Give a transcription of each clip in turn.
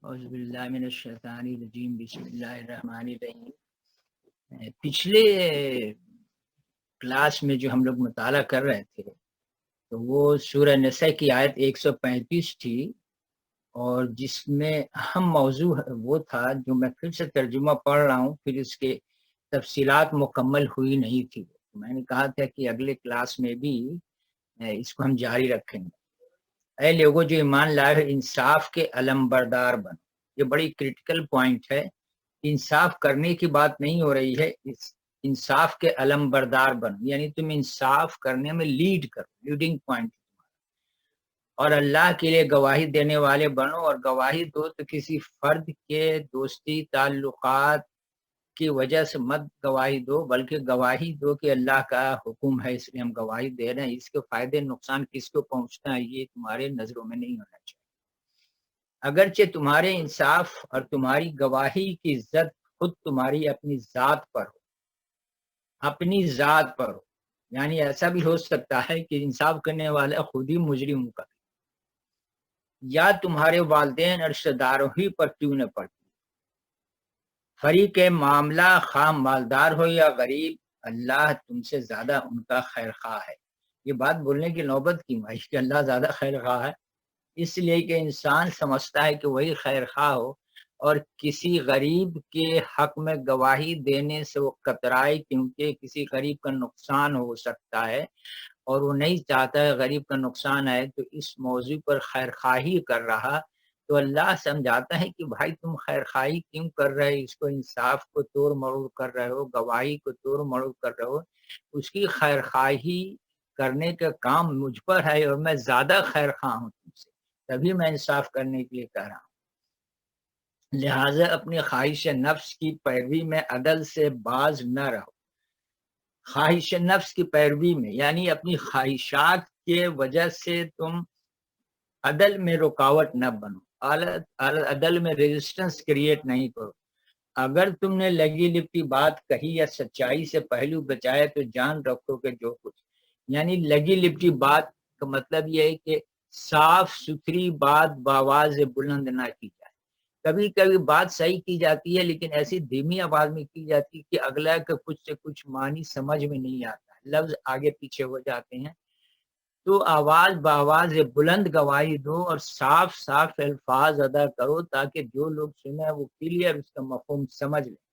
اعوذ باللہ من الشیطان الرجیم بسم اللہ الرحمن الرحیم۔ پچھلے کلاس میں جو ہم لوگ مطالعہ کر رہے تھے تو وہ سورہ نساء کی آیت 135 تھی، اور جس میں اہم موضوع وہ تھا جو میں پھر سے ترجمہ پڑھ رہا ہوں، پھر اس کے تفصیلات مکمل ہوئی نہیں تھی۔ میں نے کہا تھا کہ اگلے کلاس میں بھی اس کو ہم جاری رکھیں گے۔ اے لوگوں جو ایمان لائے، انصاف کے علمبردار بنو۔ یہ بڑی کریٹیکل پوائنٹ ہے۔ انصاف کرنے کی بات نہیں ہو رہی ہے، انصاف کے علمبردار بنو، یعنی تم انصاف کرنے میں لیڈ کرو، لیڈنگ پوائنٹ، اور اللہ کے لیے گواہی دینے والے بنو۔ اور گواہی دو تو کسی فرد کے دوستی تعلقات کی وجہ سے مت گواہی دو، بلکہ گواہی دو کہ اللہ کا حکم ہے اس لیے ہم گواہی دے رہے ہیں۔ اس کے فائدے نقصان کس کو پہنچتا ہے یہ تمہارے نظروں میں نہیں ہونا چاہیے۔ اگرچہ تمہارے انصاف اور تمہاری گواہی کی عزت خود تمہاری اپنی ذات پر ہو، اپنی ذات پر ہو، یعنی ایسا بھی ہو سکتا ہے کہ انصاف کرنے والا خود ہی مجرم کا، یا تمہارے والدین اور رشتہ داروں ہی پر کیوں نہ پڑتی۔ فریق معاملہ خواہ مالدار ہو یا غریب، اللہ تم سے زیادہ ان کا خیر خواہ ہے۔ یہ بات بولنے کی نوبت کی آئی کہ اللہ زیادہ خیر خواہ ہے، اس لیے کہ انسان سمجھتا ہے کہ وہی خیر خواہ ہو، اور کسی غریب کے حق میں گواہی دینے سے وہ کترائے، کیونکہ کسی غریب کا نقصان ہو سکتا ہے اور وہ نہیں چاہتا ہے غریب کا نقصان ہے، تو اس موضوع پر خیر خواہی کر رہا۔ تو اللہ سمجھاتا ہے کہ بھائی تم خیر خواہی کیوں کر رہے، اس کو انصاف کو توڑ مروڑ کر رہے ہو، گواہی کو توڑ مروڑ کر رہے ہو۔ اس کی خیر خواہی کرنے کا کام مجھ پر ہے، اور میں زیادہ خیر خواہ ہوں تم سے، تبھی میں انصاف کرنے کے لیے کہہ رہا ہوں۔ لہٰذا اپنی خواہش نفس کی پیروی میں عدل سے باز نہ رہو۔ خواہش نفس کی پیروی میں یعنی اپنی خواہشات کے وجہ سے تم عدل میں رکاوٹ نہ بنو، عدل میں ریزسٹنس کریٹ نہیں کرو۔ اگر تم نے لگی لپٹی بات کہی یا سچائی سے پہلو بچائے تو جان رکھو کہ جو کچھ، یعنی لگی لپٹی بات کا مطلب یہ ہے کہ صاف ستھری بات بآواز بلند نہ کی جائے۔ کبھی کبھی بات صحیح کی جاتی ہے لیکن ایسی دھیمی آواز میں کی جاتی ہے کہ اگلا کا کچھ سے کچھ معنی سمجھ میں نہیں آتا، لفظ آگے پیچھے ہو جاتے ہیں۔ تو آواز بآواز بلند گواہی دو اور صاف صاف الفاظ ادا کرو، تاکہ جو لوگ سنیں وہ کلیئر اس کا مفہوم سمجھ لیں،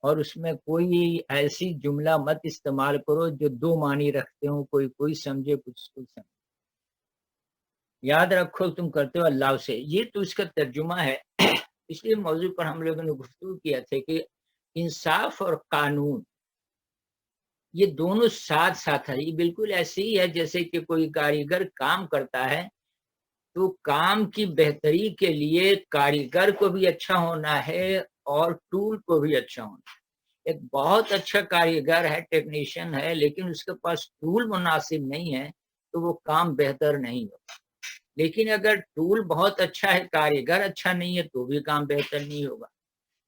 اور اس میں کوئی ایسی جملہ مت استعمال کرو جو دو معنی رکھتے ہوں، کوئی سمجھے کچھ کوئی سمجھے۔ یاد رکھو تم کرتے ہو اللہ سے، یہ تو اس کا ترجمہ ہے۔ اس لیے موضوع پر ہم لوگوں نے گفتگو کیا تھا کہ انصاف اور قانون یہ دونوں ساتھ ساتھ ہے۔ یہ بالکل ایسے ہی ہے جیسے کہ کوئی کاریگر کام کرتا ہے تو کام کی بہتری کے لیے کاریگر کو بھی اچھا ہونا ہے اور ٹول کو بھی اچھا ہونا ہے۔ ایک بہت اچھا کاریگر ہے، ٹیکنیشین ہے، لیکن اس کے پاس ٹول مناسب نہیں ہے تو وہ کام بہتر نہیں ہوگا۔ لیکن اگر ٹول بہت اچھا ہے، کاریگر اچھا نہیں ہے تو بھی کام بہتر نہیں ہوگا۔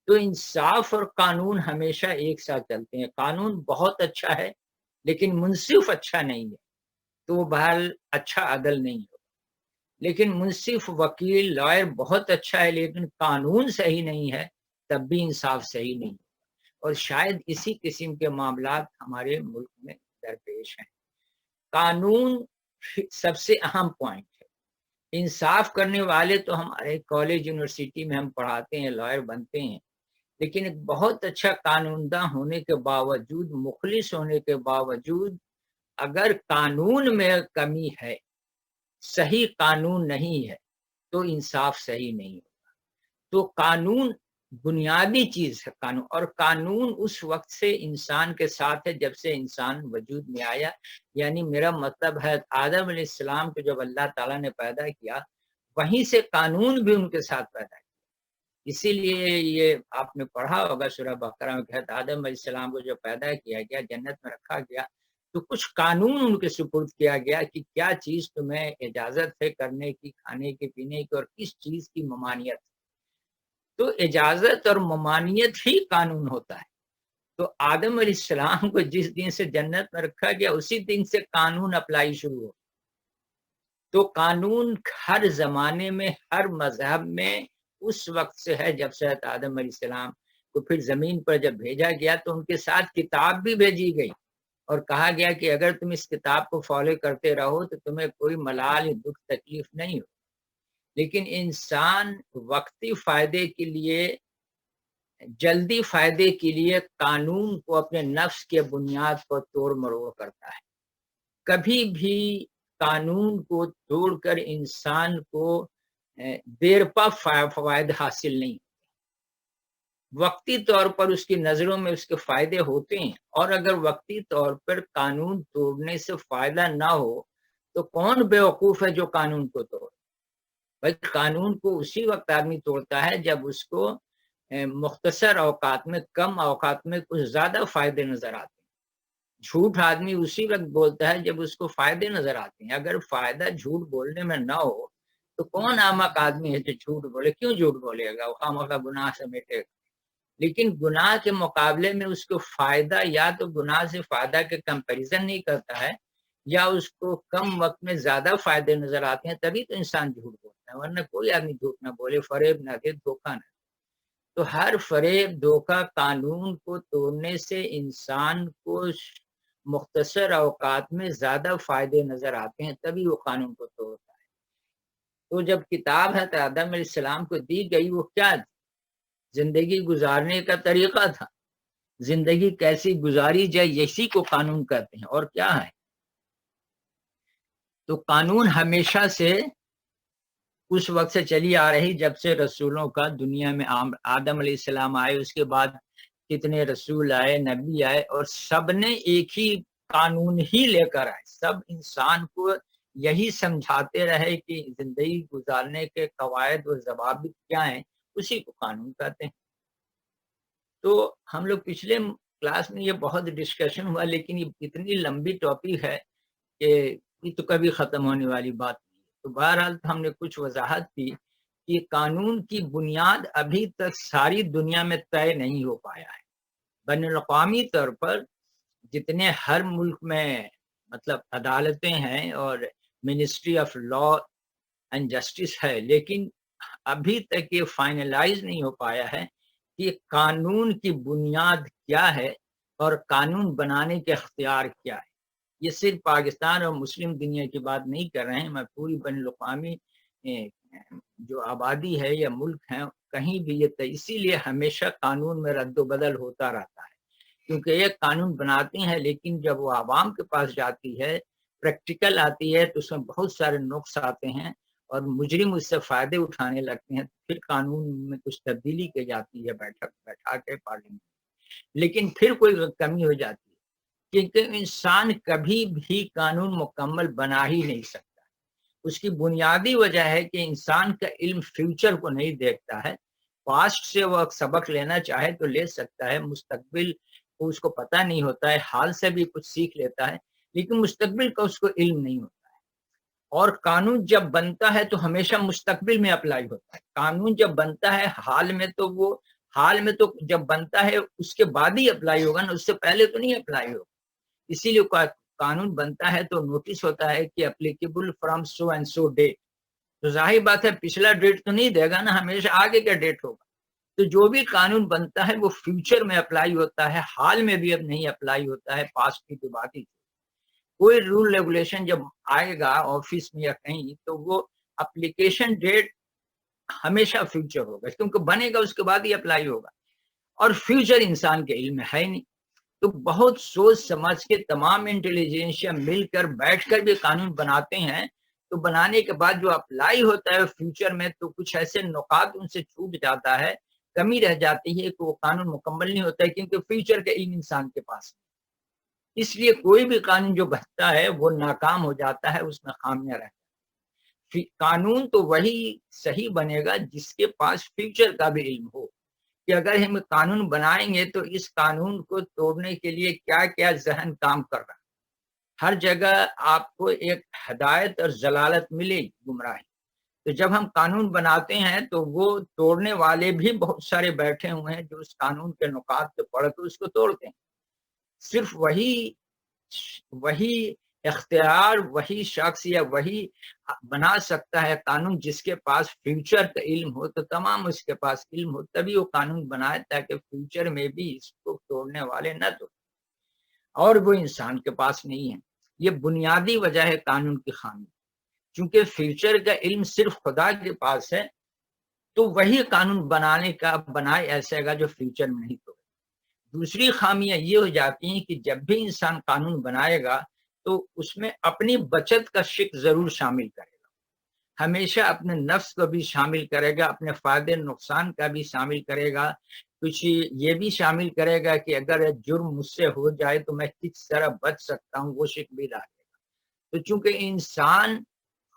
تو انصاف اور قانون ہمیشہ ایک ساتھ چلتے ہیں۔ قانون بہت اچھا ہے لیکن منصف اچھا نہیں ہے تو وہ بہرحال اچھا عدل نہیں ہوگا۔ لیکن منصف وکیل لائر بہت اچھا ہے لیکن قانون صحیح نہیں ہے، تب بھی انصاف صحیح نہیں ہے۔ اور شاید اسی قسم کے معاملات ہمارے ملک میں درپیش ہیں۔ قانون سب سے اہم پوائنٹ ہے۔ انصاف کرنے والے تو ہمارے کالج یونیورسٹی میں ہم پڑھاتے ہیں، لائر بنتے ہیں، لیکن ایک بہت اچھا قانون داں ہونے کے باوجود، مخلص ہونے کے باوجود، اگر قانون میں کمی ہے، صحیح قانون نہیں ہے، تو انصاف صحیح نہیں ہوگا۔ تو قانون بنیادی چیز ہے، قانون، اور قانون اس وقت سے انسان کے ساتھ ہے جب سے انسان وجود میں آیا۔ یعنی میرا مطلب ہے آدم علیہ السلام کو جب اللہ تعالیٰ نے پیدا کیا، وہیں سے قانون بھی ان کے ساتھ پیدا کیا۔ اسی لیے یہ آپ نے پڑھا ہوگا سورہ بقرہ میں کہ آدم علیہ السلام کو جو پیدا کیا گیا، جنت میں رکھا گیا، تو کچھ قانون ان کے سپرد کیا گیا کہ کیا چیز تمہیں اجازت ہے کرنے کی، کھانے کی، پینے کی، اور کس چیز کی ممانعت۔ تو اجازت اور ممانعت ہی قانون ہوتا ہے۔ تو آدم علیہ السلام کو جس دن سے جنت میں رکھا گیا اسی دن سے قانون اپلائی شروع ہو۔ تو قانون ہر زمانے میں، ہر مذہب میں اس وقت سے ہے جب سے آدم علیہ السلام کو پھر زمین پر جب بھیجا گیا تو ان کے ساتھ کتاب بھی بھیجی گئی اور کہا گیا کہ اگر تم اس کتاب کو فالو کرتے رہو تو تمہیں کوئی ملال دکھ تکلیف نہیں ہو. لیکن انسان وقتی فائدے کے لیے، جلدی فائدے کے لیے قانون کو اپنے نفس کے بنیاد پر توڑ مروڑ کرتا ہے. کبھی بھی قانون کو توڑ کر انسان کو دیر پا فوائد حاصل نہیں. وقتی طور پر اس کی نظروں میں اس کے فائدے ہوتے ہیں، اور اگر وقتی طور پر قانون توڑنے سے فائدہ نہ ہو تو کون بیوقوف ہے جو قانون کو توڑے؟ بھائی قانون کو اسی وقت آدمی توڑتا ہے جب اس کو مختصر اوقات میں، کم اوقات میں کچھ زیادہ فائدے نظر آتے ہیں. جھوٹ آدمی اسی وقت بولتا ہے جب اس کو فائدے نظر آتے ہیں. اگر فائدہ جھوٹ بولنے میں نہ ہو تو کون احمق آدمی ہے جو جھوٹ بولے؟ کیوں جھوٹ بولے گا؟ وہ خامخواہ گناہ سے مٹے گا. لیکن گناہ کے مقابلے میں اس کو فائدہ، یا تو گناہ سے فائدہ کے کمپیریزن نہیں کرتا ہے، یا اس کو کم وقت میں زیادہ فائدے نظر آتے ہیں، تبھی تو انسان جھوٹ بولتا ہے. ورنہ کوئی آدمی جھوٹ نہ بولے، فریب نہ دے، دھوکہ نہ دے. تو ہر فریب، دھوکہ قانون کو توڑنے سے انسان کو مختصر اوقات میں زیادہ فائدے نظر آتے ہیں، تبھی وہ قانون کو توڑتا ہے. تو جب کتاب ہے تو آدم علیہ السلام کو دی گئی، وہ کیا تھی؟ زندگی گزارنے کا طریقہ تھا. زندگی کیسی گزاری جائے اسی کو قانون کہتے ہیں. اور کیا ہے؟ تو قانون ہمیشہ سے اس وقت سے چلی آ رہی جب سے رسولوں کا دنیا میں آدم علیہ السلام آئے، اس کے بعد کتنے رسول آئے، نبی آئے، اور سب نے ایک ہی قانون ہی لے کر آئے. سب انسان کو یہی سمجھاتے رہے کہ زندگی گزارنے کے قواعد و ضوابط کیا ہیں، اسی کو قانون کہتے ہیں. تو ہم لوگ پچھلے کلاس میں یہ بہت ڈسکشن ہوا، لیکن یہ اتنی لمبی ٹاپک ہے کہ یہ تو کبھی ختم ہونے والی بات نہیں. تو بہرحال ہم نے کچھ وضاحت کی کہ قانون کی بنیاد ابھی تک ساری دنیا میں طے نہیں ہو پایا ہے. بین الاقوامی طور پر جتنے ہر ملک میں مطلب عدالتیں ہیں اور ministry of law and justice ہے، لیکن ابھی تک یہ فائنلائز نہیں ہو پایا ہے کہ قانون کی بنیاد کیا ہے اور قانون بنانے کے اختیار کیا ہے. یہ صرف پاکستان اور مسلم دنیا کی بات نہیں کر رہے ہیں، میں پوری بین الاقوامی جو آبادی ہے یا ملک ہیں کہیں بھی یہ اسی لیے ہمیشہ قانون میں رد و بدل ہوتا رہتا ہے، کیونکہ ایک قانون بناتے ہیں لیکن جب وہ عوام کے پاس جاتی ہے، پریکٹیکل آتی ہے، تو اس میں بہت سارے نقص آتے ہیں اور مجرم اس سے فائدے اٹھانے لگتے ہیں. پھر قانون میں کچھ تبدیلی کی جاتی ہے بیٹھا کے پارلیمنٹ، لیکن پھر کوئی کمی ہو جاتی ہے، کیونکہ انسان کبھی بھی قانون مکمل بنا ہی نہیں سکتا. اس کی بنیادی وجہ ہے کہ انسان کا علم فیوچر کو نہیں دیکھتا ہے. پاسٹ سے وہ سبق لینا چاہے تو لے سکتا ہے، مستقبل کو اس کو پتہ نہیں ہوتا ہے، حال سے بھی کچھ سیکھ لیتا ہے، لیکن مستقبل کا اس کو علم نہیں ہوتا ہے. اور قانون جب بنتا ہے تو ہمیشہ مستقبل میں اپلائی ہوتا ہے. قانون جب بنتا ہے حال میں تو جب بنتا ہے اس کے بعد ہی اپلائی ہوگا نا، اس سے پہلے تو نہیں اپلائی ہوگا. اسی لیے قانون بنتا ہے تو نوٹس ہوتا ہے کہ applicable from so and so date. تو ظاہر بات ہے پچھلا ڈیٹ تو نہیں دے گا نا، ہمیشہ آگے کا ڈیٹ ہوگا. تو جو بھی قانون بنتا ہے وہ فیوچر میں اپلائی ہوتا ہے، حال میں بھی اب نہیں اپلائی ہوتا ہے. پاسٹ کی تو بات ہی. کوئی رول ریگولیشن جب آئے گا آفس میں یا کہیں تو وہ اپلیکیشن ڈیٹ ہمیشہ فیوچر ہوگا، کیونکہ بنے گا اس کے بعد ہی اپلائی ہوگا، اور فیوچر انسان کے علم میں ہے نہیں. تو بہت سوچ سمجھ کے تمام انٹیلیجنسیا مل کر بیٹھ کر بھی قانون بناتے ہیں. تو بنانے کے بعد جو اپلائی ہوتا ہے فیوچر میں تو کچھ ایسے نکات ان سے چھوٹ جاتا ہے، کمی رہ جاتی ہے کہ وہ قانون مکمل نہیں ہوتا ہے، کیونکہ فیوچر کا علم انسان کے پاس ہے. اس لیے کوئی بھی قانون جو بنتا ہے وہ ناکام ہو جاتا ہے، اس میں خامیاں رہتا ہے. قانون تو وہی صحیح بنے گا جس کے پاس فیوچر کا بھی علم ہو، کہ اگر ہم قانون بنائیں گے تو اس قانون کو توڑنے کے لیے کیا کیا ذہن کام کر رہا ہے. ہر جگہ آپ کو ایک ہدایت اور ضلالت ملے گی، گمراہی. تو جب ہم قانون بناتے ہیں تو وہ توڑنے والے بھی بہت سارے بیٹھے ہوئے ہیں جو اس قانون کے نکات کو پڑھ کے اس کو توڑتے ہیں. صرف وہی اختیار وہی شخص یا وہی بنا سکتا ہے قانون جس کے پاس فیوچر کا علم ہو، تو تمام اس کے پاس علم ہو تبھی وہ قانون بنائے تاکہ فیوچر میں بھی اس کو توڑنے والے نہ تو، اور وہ انسان کے پاس نہیں ہے۔ یہ بنیادی وجہ ہے قانون کی خامی، چونکہ فیوچر کا علم صرف خدا کے پاس ہے تو وہی قانون بنائے ایسے گا جو فیوچر میں نہیں تو۔ دوسری خامیاں یہ ہو جاتی ہیں کہ جب بھی انسان قانون بنائے گا تو اس میں اپنی بچت کا شک ضرور شامل کرے گا، ہمیشہ اپنے نفس کو بھی شامل کرے گا، اپنے فائدے نقصان کا بھی شامل کرے گا، کچھ یہ بھی شامل کرے گا کہ اگر جرم مجھ سے ہو جائے تو میں کس طرح بچ سکتا ہوں، وہ شک بھی ڈالے گا۔ تو چونکہ انسان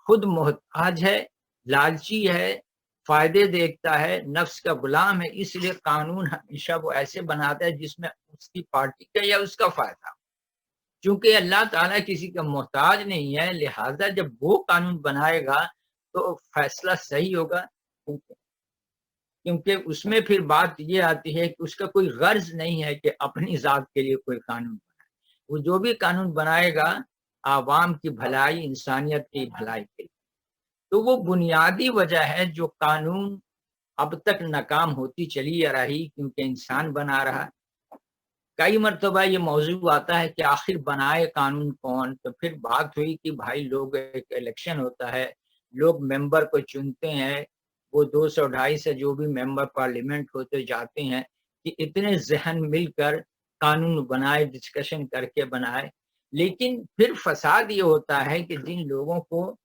خود محتاج ہے، لالچی ہے، فائدے دیکھتا ہے، نفس کا غلام ہے، اس لیے قانون ہمیشہ وہ ایسے بناتا ہے جس میں اس کی پارٹی کا یا اس کا فائدہ۔ چونکہ اللہ تعالیٰ کسی کا محتاج نہیں ہے، لہذا جب وہ قانون بنائے گا تو فیصلہ صحیح ہوگا، کیونکہ اس میں پھر بات یہ آتی ہے کہ اس کا کوئی غرض نہیں ہے کہ اپنی ذات کے لیے کوئی قانون بنائے، وہ جو بھی قانون بنائے گا عوام کی بھلائی، انسانیت کی بھلائی کے لیے۔ تو وہ بنیادی وجہ ہے جو قانون اب تک ناکام ہوتی چلی آ رہی، کیونکہ انسان بنا رہا۔ کئی مرتبہ یہ موضوع آتا ہے کہ آخر بنائے قانون کون، تو پھر بات ہوئی کہ بھائی لوگ ایک الیکشن ہوتا ہے، لوگ ممبر کو چنتے ہیں، وہ 200-250 سے جو بھی ممبر پارلیمنٹ ہوتے جاتے ہیں کہ اتنے ذہن مل کر قانون بنائے، ڈسکشن کر کے بنائے۔ لیکن پھر فساد یہ ہوتا ہے کہ جن لوگوں کو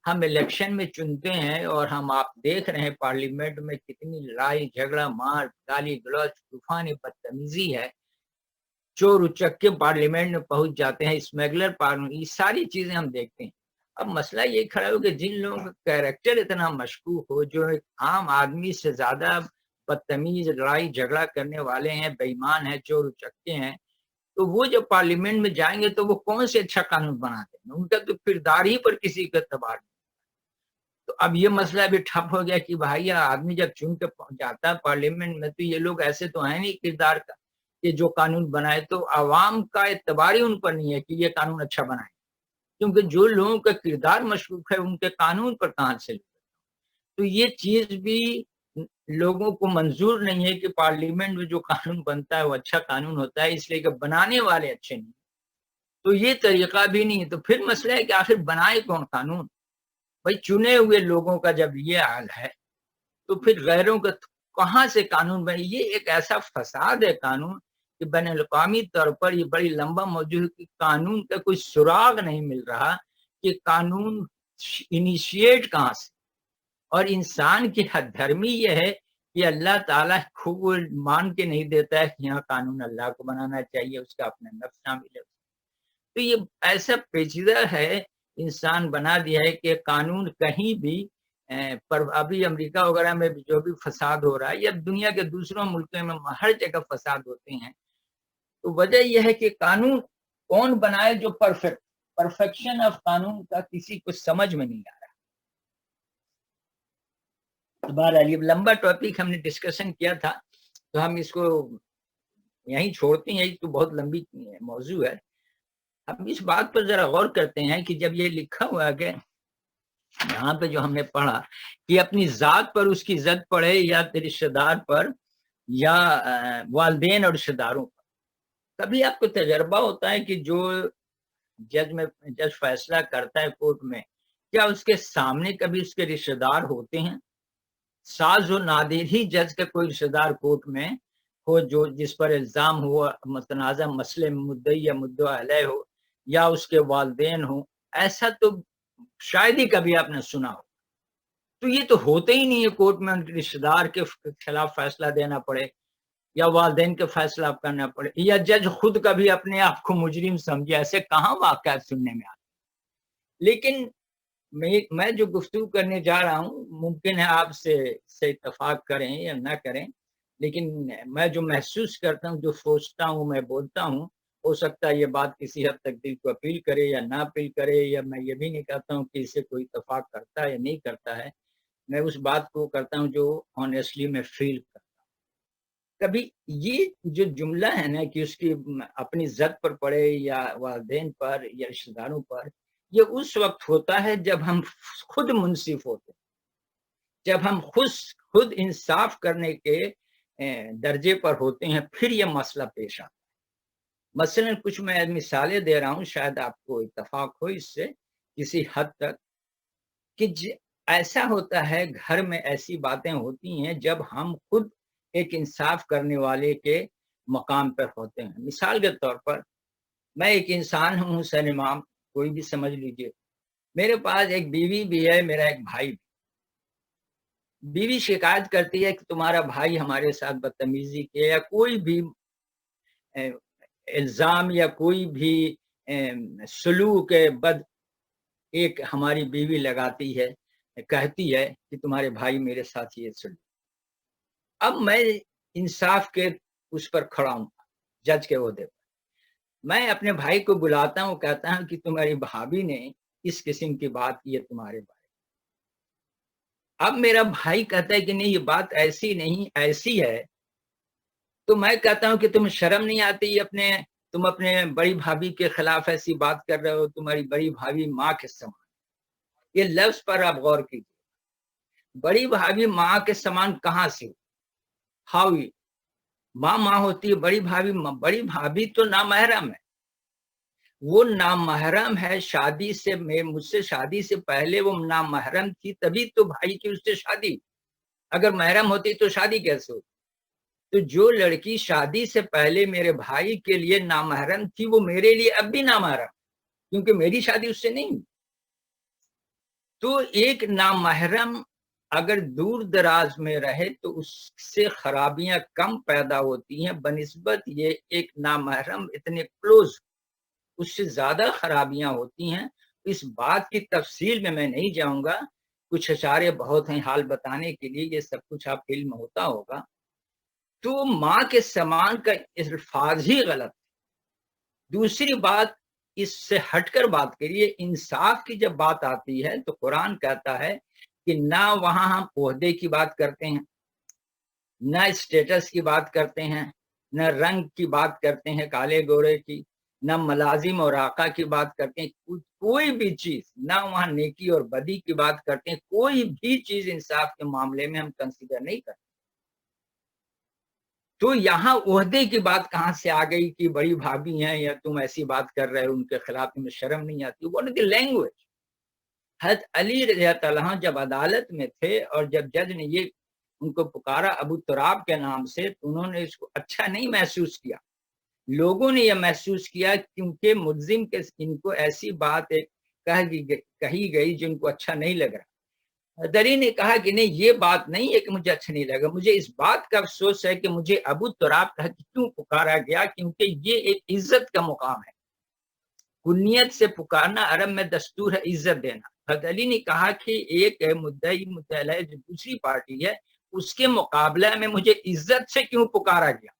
ہم الیکشن میں چنتے ہیں اور ہم آپ دیکھ رہے ہیں پارلیمنٹ میں کتنی لڑائی جھگڑا، مار گالی گلوچ، طوفانی بدتمیزی ہے، چور اچکے پارلیمنٹ میں پہنچ جاتے ہیں، اسمیگلر پارلیمنٹ، یہ ساری چیزیں ہم دیکھتے ہیں۔ اب مسئلہ یہ کھڑا ہو کہ جن لوگوں کا کیریکٹر اتنا مشکوک ہو، جو ایک عام آدمی سے زیادہ بدتمیز، لڑائی جھگڑا کرنے والے ہیں، بے ایمان ہیں، چور اچکے ہیں، تو وہ جب پارلیمنٹ میں جائیں گے تو وہ کون سے اچھا قانون بناتے ہیں؟ ان کا تو کردار ہی پر کسی کا اعتبار نہیں۔ تو اب یہ مسئلہ بھی ٹھپ ہو گیا کہ بھائی آدمی جب چن کے جاتا ہے پارلیمنٹ میں تو یہ لوگ ایسے تو ہیں نہیں کردار کا کہ جو قانون بنائے، تو عوام کا اعتبار ہی ان پر نہیں ہے کہ یہ قانون اچھا بنائے، کیونکہ جو لوگوں کا کردار مشکوک ہے ان کے قانون پر کہاں سے لے۔ تو یہ چیز بھی لوگوں کو منظور نہیں ہے کہ پارلیمنٹ میں جو قانون بنتا ہے وہ اچھا قانون ہوتا ہے، اس لیے کہ بنانے والے اچھے نہیں، تو یہ طریقہ بھی نہیں ہے۔ تو پھر مسئلہ ہے کہ آخر بنائے کون قانون؟ بھائی چنے ہوئے لوگوں کا جب یہ حال ہے تو پھر غیروں کا کہاں سے قانون بنے؟ یہ ایک ایسا فساد ہے قانون کہ بین الاقوامی طور پر یہ بڑی لمبا موضوع ہے کہ قانون کا کوئی سراغ نہیں مل رہا کہ قانون انیشیٹ کہاں سے۔ اور انسان کی حد دھرمی یہ ہے کہ اللہ تعالیٰ خوب مان کے نہیں دیتا ہے کہ یہاں قانون اللہ کو بنانا چاہیے، اس کا اپنا نفس شامل ہے۔ تو یہ ایسا پیچیدہ ہے، انسان بنا دیا ہے کہ قانون کہیں بھی پر ابھی امریکہ وغیرہ میں جو بھی فساد ہو رہا ہے یا دنیا کے دوسروں ملکوں میں ہر جگہ فساد ہوتے ہیں، تو وجہ یہ ہے کہ قانون کون بنائے جو پرفیکشن آف قانون کا کسی کو سمجھ میں نہیں آ رہا۔ بہرحال یہ لمبا ٹاپک ہم نے ڈسکشن کیا تھا تو ہم اس کو یہیں چھوڑتے ہیں، تو بہت لمبی موضوع ہے۔ اب اس بات پر ذرا غور کرتے ہیں کہ جب یہ لکھا ہوا کہ یہاں پہ جو ہم نے پڑھا کہ اپنی ذات پر اس کی زد پڑے یا رشتہ دار پر یا والدین اور رشتہ داروں پر، کبھی آپ کو تجربہ ہوتا ہے کہ جو جج فیصلہ کرتا ہے کورٹ میں، کیا اس کے سامنے کبھی اس کے رشتہ دار ہوتے ہیں؟ ساز و نادر ہی جج کا کوئی رشتہ دار کورٹ میں ہو جو جس پر الزام ہو، متنازع مسئلے مدعی یا مدعا علیہ ہو یا اس کے والدین ہو، ایسا تو شاید ہی کبھی آپ نے سنا ہو۔ تو یہ تو ہوتے ہی نہیں ہے کورٹ میں رشتہ دار کے خلاف فیصلہ دینا پڑے یا والدین کے فیصلہ کرنا پڑے یا جج خود کبھی اپنے آپ کو مجرم سمجھے، ایسے کہاں واقعات سننے میں آتے۔ لیکن میں جو گفتگو کرنے جا رہا ہوں ممکن ہے آپ سے اتفاق کریں یا نہ کریں، لیکن میں جو محسوس کرتا ہوں، جو سوچتا ہوں، میں بولتا ہوں، ہو سکتا ہے یہ بات کسی حد تک دل کو اپیل کرے یا نہ اپیل کرے، یا میں یہ بھی نہیں کہتا ہوں کہ اسے کوئی اتفاق کرتا ہے یا نہیں کرتا ہے، میں اس بات کو کرتا ہوں جو آنیسٹلی میں فیل کرتا ہوں۔ کبھی یہ جو جملہ ہے نا کہ اس کی اپنی ذات پر پڑے یا والدین پر یا رشتہ داروں پر، یہ اس وقت ہوتا ہے جب ہم خود منصف ہوتے ہیں، جب ہم خود انصاف کرنے کے درجے پر ہوتے ہیں، پھر یہ مسئلہ پیش آتا ہے۔ مثلا کچھ میں مثالیں دے رہا ہوں، شاید آپ کو اتفاق ہو اس سے کسی حد تک، کہ ایسا ہوتا ہے گھر میں ایسی باتیں ہوتی ہیں جب ہم خود ایک انصاف کرنے والے کے مقام پر ہوتے ہیں۔ مثال کے طور پر میں ایک انسان ہوں، حسین امام، کوئی بھی سمجھ لیجئے، میرے پاس ایک بیوی بھی ہے، میرا ایک بھائی بھی۔ بیوی شکایت کرتی ہے کہ تمہارا بھائی ہمارے ساتھ بدتمیزی کے یا کوئی بھی الزام یا کوئی بھی سلوک بد ایک ہماری بیوی لگاتی ہے، کہتی ہے کہ تمہارے بھائی میرے ساتھ یہ سلوک۔ اب میں انصاف کے اس پر کھڑا ہوں، جج کے عہدے پر، میں اپنے بھائی کو بلاتا ہوں، کہتا ہوں کہ تمہاری بھابی نے اس قسم کی بات کی ہے تمہارے بھائی۔ اب میرا بھائی کہتا ہے کہ نہیں یہ بات ایسی نہیں ایسی ہے، تو میں کہتا ہوں کہ تم شرم نہیں آتی تم اپنے بڑی بھابی کے خلاف ایسی بات کر رہے ہو، تمہاری بڑی بھابی ماں کے سمان۔ یہ لفظ پر آپ غور کیجیے، بڑی بھابی ماں کے سمان کہاں سے؟ ہاؤ ماں ہوتی ہے، بڑی بھابی تو نامحرم ہے، وہ نامحرم ہے، شادی سے مجھ سے شادی سے پہلے وہ نامحرم تھی، تبھی تو بھائی کی اس سے شادی، اگر محرم ہوتی تو شادی کیسے ہوتی؟ تو جو لڑکی شادی سے پہلے میرے بھائی کے لیے نامحرم تھی، وہ میرے لیے اب بھی نامحرم، کیونکہ میری شادی اس سے نہیں ہوئی۔ تو ایک نامحرم اگر دور دراز میں رہے تو اس سے خرابیاں کم پیدا ہوتی ہیں بنسبت یہ ایک نامحرم اتنے کلوز، اس سے زیادہ خرابیاں ہوتی ہیں۔ اس بات کی تفصیل میں نہیں جاؤں گا، کچھ اشارے بہت ہیں حال بتانے کے لیے، یہ سب کچھ آپ علم ہوتا ہوگا۔ تو ماں کے سامان کا الفاظ ہی غلط ہے۔ دوسری بات، اس سے ہٹ کر بات کریے، انصاف کی جب بات آتی ہے تو قرآن کہتا ہے کہ نہ وہاں ہم عہدے کی بات کرتے ہیں، نہ اسٹیٹس کی بات کرتے ہیں، نہ رنگ کی بات کرتے ہیں کالے گورے کی، نہ ملازم اور آقا کی بات کرتے ہیں، کوئی بھی چیز، نہ وہاں نیکی اور بدی کی بات کرتے ہیں، کوئی بھی چیز انصاف کے معاملے میں ہم کنسیڈر نہیں کرتے۔ تو یہاں عہدے کی بات کہاں سے آ گئی کہ بڑی بھابھی ہیں یا تم ایسی بات کر رہے ہو ان کے خلاف، تمہیں شرم نہیں آتی؟ What is the language? حضرت علی رضی اللہ عنہ جب عدالت میں تھے اور جب جج نے یہ ان کو پکارا ابو تراب کے نام سے، تو انہوں نے اس کو اچھا نہیں محسوس کیا، لوگوں نے یہ محسوس کیا کیونکہ ملزم کے ان کو ایسی بات کہی گئی جو ان کو اچھا نہیں لگ رہا۔ دری نے کہا کہ نہیں، یہ بات نہیں ہے کہ مجھے اچھا نہیں لگا، مجھے اس بات کا افسوس ہے کہ مجھے ابو تراب کہہ کے کیوں پکارا گیا، کیونکہ یہ ایک عزت کا مقام ہے، کنیت سے پکارنا عرب میں دستور ہے، عزت دینا۔ حضرت علی نے کہا کہ ایک مدعی مدعی جو دوسری پارٹی ہے، اس کے مقابلہ میں مجھے عزت سے کیوں پکارا گیا؟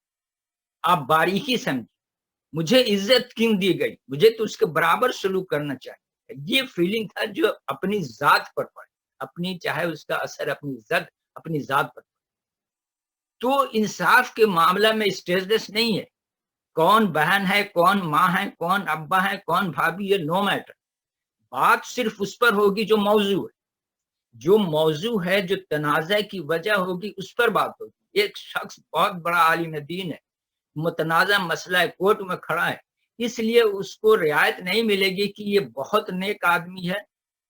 آپ باریکی سمجھیں، مجھے عزت کیوں دی گئی؟ مجھے تو اس کے برابر سلوک کرنا چاہیے۔ یہ فیلنگ تھا جو اپنی ذات پر پڑے، اپنی چاہے اس کا اثر اپنی ذات پر پڑے۔ تو انصاف کے معاملہ میں اسٹیٹس نہیں ہے، کون بہن ہے، کون ماں ہے، کون ابا ہے، کون بھابھی ہے، نو میٹر۔ بات صرف اس پر ہوگی جو موضوع ہے، جو موضوع ہے، جو تنازع کی وجہ ہوگی، اس پر بات ہوگی۔ ایک شخص بہت بڑا عالم دین ہے، متنازع مسئلہ ہے، کورٹ میں کھڑا ہے، اس لیے اس کو رعایت نہیں ملے گی کہ یہ بہت نیک آدمی ہے،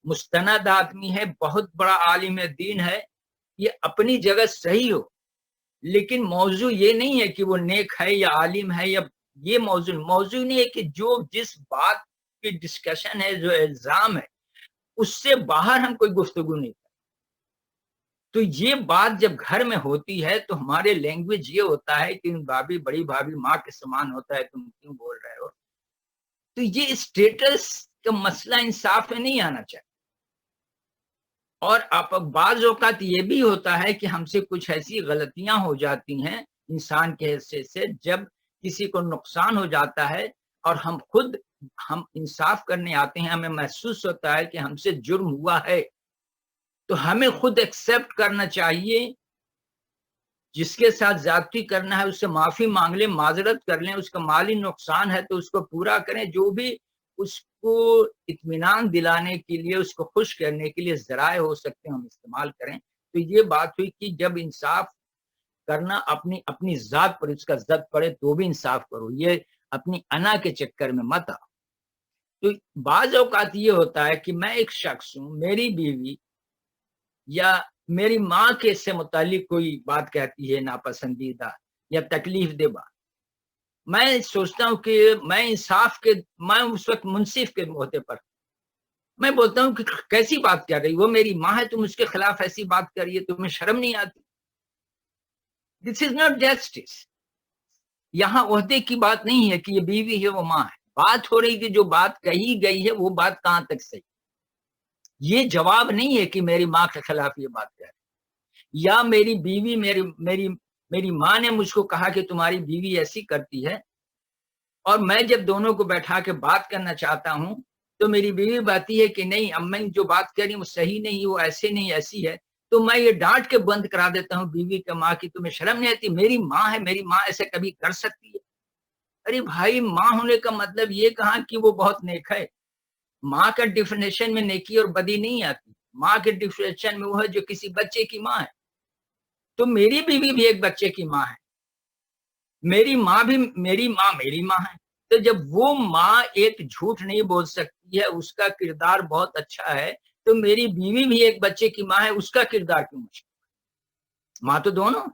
مستند آدمی ہے، بہت بڑا عالم دین ہے، یہ اپنی جگہ صحیح ہو، لیکن موضوع یہ نہیں ہے کہ وہ نیک ہے یا عالم ہے، یا یہ موضوع نہیں ہے کہ جو جس بات کی ڈسکشن ہے، جو الزام ہے، اس سے باہر ہم کوئی گفتگو نہیں کرتے۔ تو یہ بات جب گھر میں ہوتی ہے تو ہمارے لینگویج یہ ہوتا ہے کہ بڑی بھابھی ماں کے سامان ہوتا ہے، تم کیوں بول رہے ہو؟ تو یہ اسٹیٹس کا مسئلہ انصاف میں نہیں آنا چاہیے۔ اور بعض اوقات یہ بھی ہوتا ہے کہ ہم سے کچھ ایسی غلطیاں ہو جاتی ہیں انسان کے حیثیت سے، جب کسی کو نقصان ہو جاتا ہے اور ہم انصاف کرنے آتے ہیں، ہمیں محسوس ہوتا ہے کہ ہم سے جرم ہوا ہے، تو ہمیں خود ایکسپٹ کرنا چاہیے جس کے ساتھ زیادتی کرنا ہے اس سے معافی مانگ لیں، معذرت کر لیں، اس کا مالی نقصان ہے تو اس کو پورا کریں، جو بھی اس کو اطمینان دلانے کے لیے، اس کو خوش کرنے کے لیے ذرائع ہو سکتے ہیں ہم استعمال کریں۔ تو یہ بات ہوئی کہ جب انصاف کرنا اپنی ذات پر اس کا زد پڑے تو بھی انصاف کرو، یہ اپنی انا کے چکر میں مت آؤ۔ تو بعض اوقات یہ ہوتا ہے کہ میں ایک شخص ہوں، میری بیوی یا میری ماں کے سے متعلق کوئی بات کہتی ہے ناپسندیدہ یا تکلیف دہ بات، میں سوچتا ہوں کہ میں میں اس وقت منصف کے عہدے پر میں بولتا ہوں کہ کیسی بات کر رہی، وہ میری ماں ہے، تم اس کے خلاف ایسی بات کر رہی ہے، تمہیں شرم نہیں آتی؟ دس از ناٹ جسٹس۔ یہاں عہدے کی بات نہیں ہے کہ یہ بیوی ہے وہ ماں ہے، بات ہو رہی کہ جو بات کہی گئی ہے وہ بات کہاں تک صحیح۔ یہ جواب نہیں ہے کہ میری ماں کے خلاف یہ بات کر رہی، یا میری بیوی میری ماں نے مجھ کو کہا کہ تمہاری بیوی ایسی کرتی ہے، اور میں جب دونوں کو بیٹھا کے بات کرنا چاہتا ہوں تو میری بیوی باتتی ہے کہ نہیں امی جو بات کر رہی وہ صحیح نہیں، وہ ایسے نہیں ایسی ہے، تو میں یہ ڈانٹ کے بند کرا دیتا ہوں بیوی کے ماں کی تمہیں شرم نہیں آتی؟ میری ماں ہے، میری ماں ایسے کبھی کر سکتی ہے؟ ارے بھائی، ماں ہونے کا مطلب یہ کہاں کہ وہ بہت نیک ہے۔ ماں کا ڈیفینیشن میں نیکی اور بدی نہیں آتی، ماں کے ڈیفینیشن میں وہ ہے جو کسی بچے کی ماں ہے۔ تو میری بیوی بھی ایک بچے کی ماں ہے، میری ماں بھی میری ماں ہے۔ تو جب وہ ماں ایک جھوٹ نہیں بول سکتی ہے، اس کا کردار بہت اچھا ہے، تو میری بیوی بھی ایک بچے کی ماں ہے، اس کا کردار کیوں مشکل؟ ماں تو دونوں۔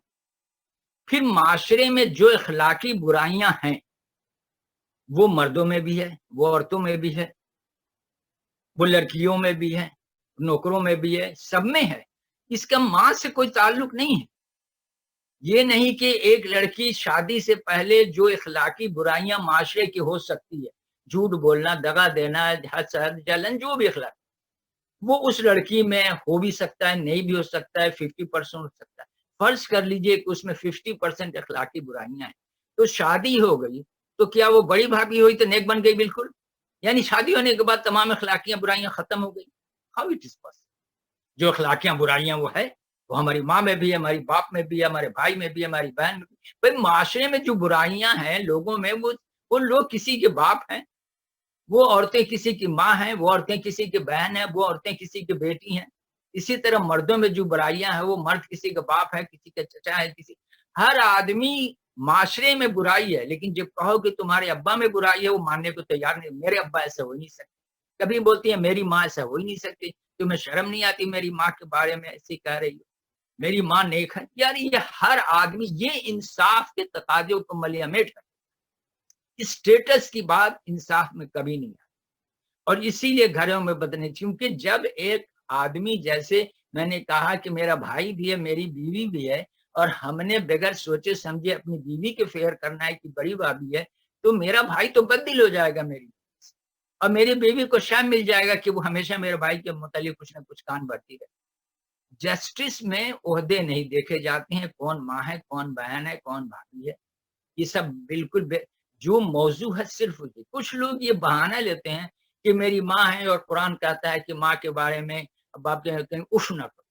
پھر معاشرے میں جو اخلاقی برائیاں ہیں وہ مردوں میں بھی ہے، وہ عورتوں میں بھی ہے، وہ لڑکیوں میں بھی ہے، نوکروں میں بھی ہے، سب میں ہے۔ اس کا ماں سے کوئی تعلق نہیں ہے۔ یہ نہیں کہ ایک لڑکی شادی سے پہلے جو اخلاقی برائیاں معاشرے کی ہو سکتی ہے، جھوٹ بولنا، دغا دینا، حسد، جلن، جو بھی اخلاق، وہ اس لڑکی میں ہو بھی سکتا ہے، نہیں بھی ہو سکتا ہے، 50% ہو سکتا ہے۔ فرض کر لیجئے کہ اس میں 50% اخلاقی برائیاں ہیں، تو شادی ہو گئی تو کیا وہ بڑی بھابھی ہوئی تو نیک بن گئی بالکل؟ یعنی شادی ہونے کے بعد تمام اخلاقیاں برائیاں ختم ہو گئی؟ How it is possible? جو اخلاقیاں برائیاں وہ ہے، وہ ہماری ماں میں بھی ہے، ہماری باپ میں بھی ہے، ہمارے بھائی میں بھی ہے، ہماری بہن میں بھی ہے۔ بھائی معاشرے میں جو برائیاں ہیں لوگوں میں، وہ لوگ کسی کے باپ ہیں، وہ عورتیں کسی کی ماں ہیں، وہ عورتیں کسی کی بہن ہیں، وہ عورتیں کسی کی بیٹی ہیں۔ اسی طرح مردوں میں جو برائیاں ہیں، وہ مرد کسی کا باپ ہے، کسی کا چچا ہے، ہر آدمی معاشرے میں برائی ہے، لیکن جب کہو کہ تمہارے ابا میں برائی ہے، وہ ماننے کو تیار نہیں۔ میرے ابا ایسا ہو ہی نہیں سکتے۔ کبھی بولتی ہے میری ماں ایسا ہو ہی نہیں سکتی، تمہیں شرم نہیں آتی میری ماں کے بارے میں ایسی کہہ رہی ہو، میری ماں نیک ہے؟ یار یہ ہر آدمی یہ انصاف کے تقاضے کو ملیامیٹ کرتا ہے۔ اسٹیٹس کی بات انصاف میں کبھی نہیں آتی، اور اسی لیے گھروں میں بدنے، کیونکہ جب ایک آدمی، جیسے میں نے کہا کہ میرا بھائی بھی ہے، میری بیوی بھی ہے، اور ہم نے بغیر سوچے سمجھے اپنی بیوی کے فیئر کرنا ہے کہ بڑی بھابھی ہے، تو میرا بھائی تو بددل ہو جائے گا میری بیوی سے، اور میری بیوی کو شرم مل جائے گا کہ وہ ہمیشہ میرے بھائی کے متعلق کچھ نہ کچھ کان بھرتی رہے۔ جسٹس میں عہدے نہیں دیکھے جاتے ہیں، کون ماں ہے، کون بہن ہے، کون بھابھی ہے، یہ سب بالکل جو موضوع ہے صرف کچھ لوگ یہ بہانہ لیتے ہیں کہ میری ماں ہے اور قرآن کہتا ہے کہ ماں کے بارے میں باپ کہتے ہیں اف نہ کرو۔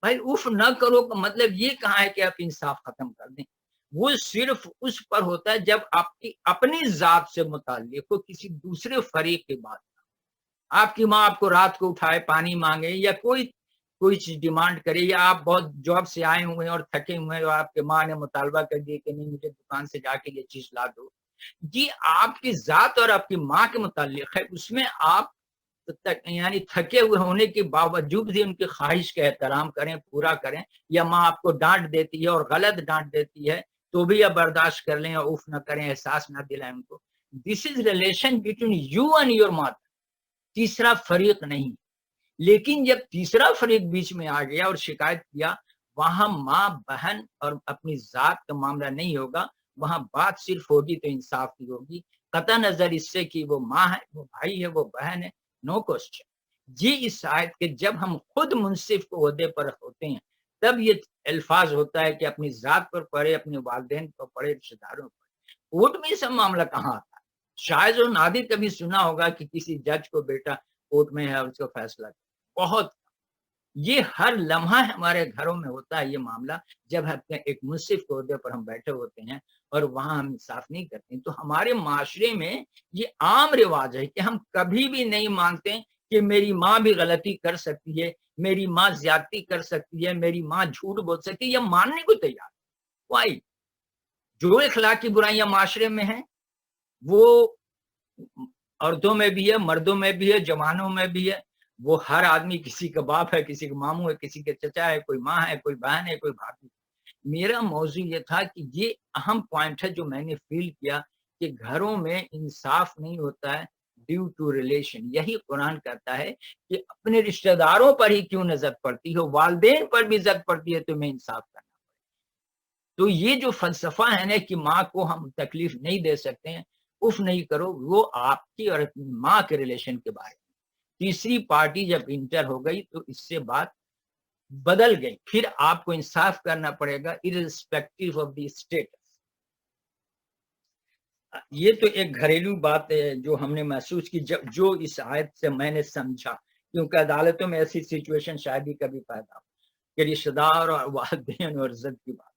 بھائی اف نہ کرو کا مطلب یہ کہاں ہے کہ آپ انصاف ختم کر دیں؟ وہ صرف اس پر ہوتا ہے جب آپ کی اپنی ذات سے متعلق ہو، کسی دوسرے فریق کی بات۔ آپ کی ماں آپ کو رات کو اٹھائے پانی مانگے، یا کوئی چیز ڈیمانڈ کرے، یا آپ بہت جاب سے آئے ہوئے ہیں اور تھکے ہوئے ہیں اور آپ کے ماں نے مطالبہ کر دیا کہ نہیں مجھے دکان سے جا کے یہ چیز لا دو، یہ آپ کی ذات اور آپ کی ماں کے متعلق ہے۔ اس میں آپ یعنی تھکے ہوئے ہونے کے باوجود بھی ان کی خواہش کا احترام کریں، پورا کریں، یا ماں آپ کو ڈانٹ دیتی ہے اور غلط ڈانٹ دیتی ہے تو بھی آپ برداشت کر لیں اور اوف نہ کریں، احساس نہ دلائیں ان کو۔ This is relation between you and your mother, تیسرا فریق نہیں۔ لیکن جب تیسرا فریق بیچ میں آ گیا اور شکایت کیا، وہاں ماں بہن اور اپنی ذات کا معاملہ نہیں ہوگا، وہاں بات صرف ہوگی تو انصاف کی ہوگی، قطع نظر اس سے کہ وہ ماں ہے، وہ بھائی ہے، وہ بہن ہے، نو کوسچن۔ یہ اس آیت کے جب ہم خود منصف کو عہدے پر ہوتے ہیں تب یہ الفاظ ہوتا ہے کہ اپنی ذات پر پڑھے، اپنے والدین پر پڑھے، رشتے داروں پر۔ کوٹ میں یہ سب معاملہ کہاں آتا ہے؟ شاید اور نادر کبھی سنا ہوگا کہ کسی جج کو بیٹا کوٹ میں ہے اور اس کا فیصلہ بہت یہ ہر لمحہ ہمارے گھروں میں ہوتا ہے یہ معاملہ. جب ایک منصف کے عہدے پر ہم بیٹھے ہوتے ہیں اور وہاں ہم انصاف نہیں کرتے تو ہمارے معاشرے میں یہ عام رواج ہے کہ ہم کبھی بھی نہیں مانتے کہ میری ماں بھی غلطی کر سکتی ہے, میری ماں زیادتی کر سکتی ہے, میری ماں جھوٹ بول سکتی ہے, یہ ماننے کو تیار. وائی؟ جو اخلاقی برائیاں معاشرے میں ہیں وہ عورتوں میں بھی ہے, مردوں میں بھی ہے, جوانوں میں بھی ہے. وہ ہر آدمی, کسی کا باپ ہے, کسی کا ماموں ہے, کسی کے چچا ہے, کوئی ماں ہے, کوئی بہن ہے, کوئی بھابھی. میرا موضوع یہ تھا کہ یہ اہم پوائنٹ ہے جو میں نے فیل کیا کہ گھروں میں انصاف نہیں ہوتا ہے ڈیو ٹو ریلیشن. یہی قرآن کہتا ہے کہ اپنے رشتہ داروں پر ہی کیوں نہ زد پڑتی ہو, والدین پر بھی زد پڑتی ہے, تمہیں انصاف کرنا. تو یہ جو فلسفہ ہے نا کہ ماں کو ہم تکلیف نہیں دے سکتے ہیں, اف نہیں کرو, وہ آپ کی اور اپنی ماں کے ریلیشن کے بارے میں. تیسری پارٹی جب انٹر ہو گئی تو اس سے بات بدل گئی. پھر آپ کو انصاف کرنا پڑے گا irrespective of the status. یہ تو ایک گھریلو بات ہے جو ہم نے محسوس کی جو اس آیت سے میں نے سمجھا, کیونکہ عدالتوں میں ایسی سچویشن شاید ہی کبھی پیدا ہو کہ رشتہ دار اور والدین اور عزت کی بات.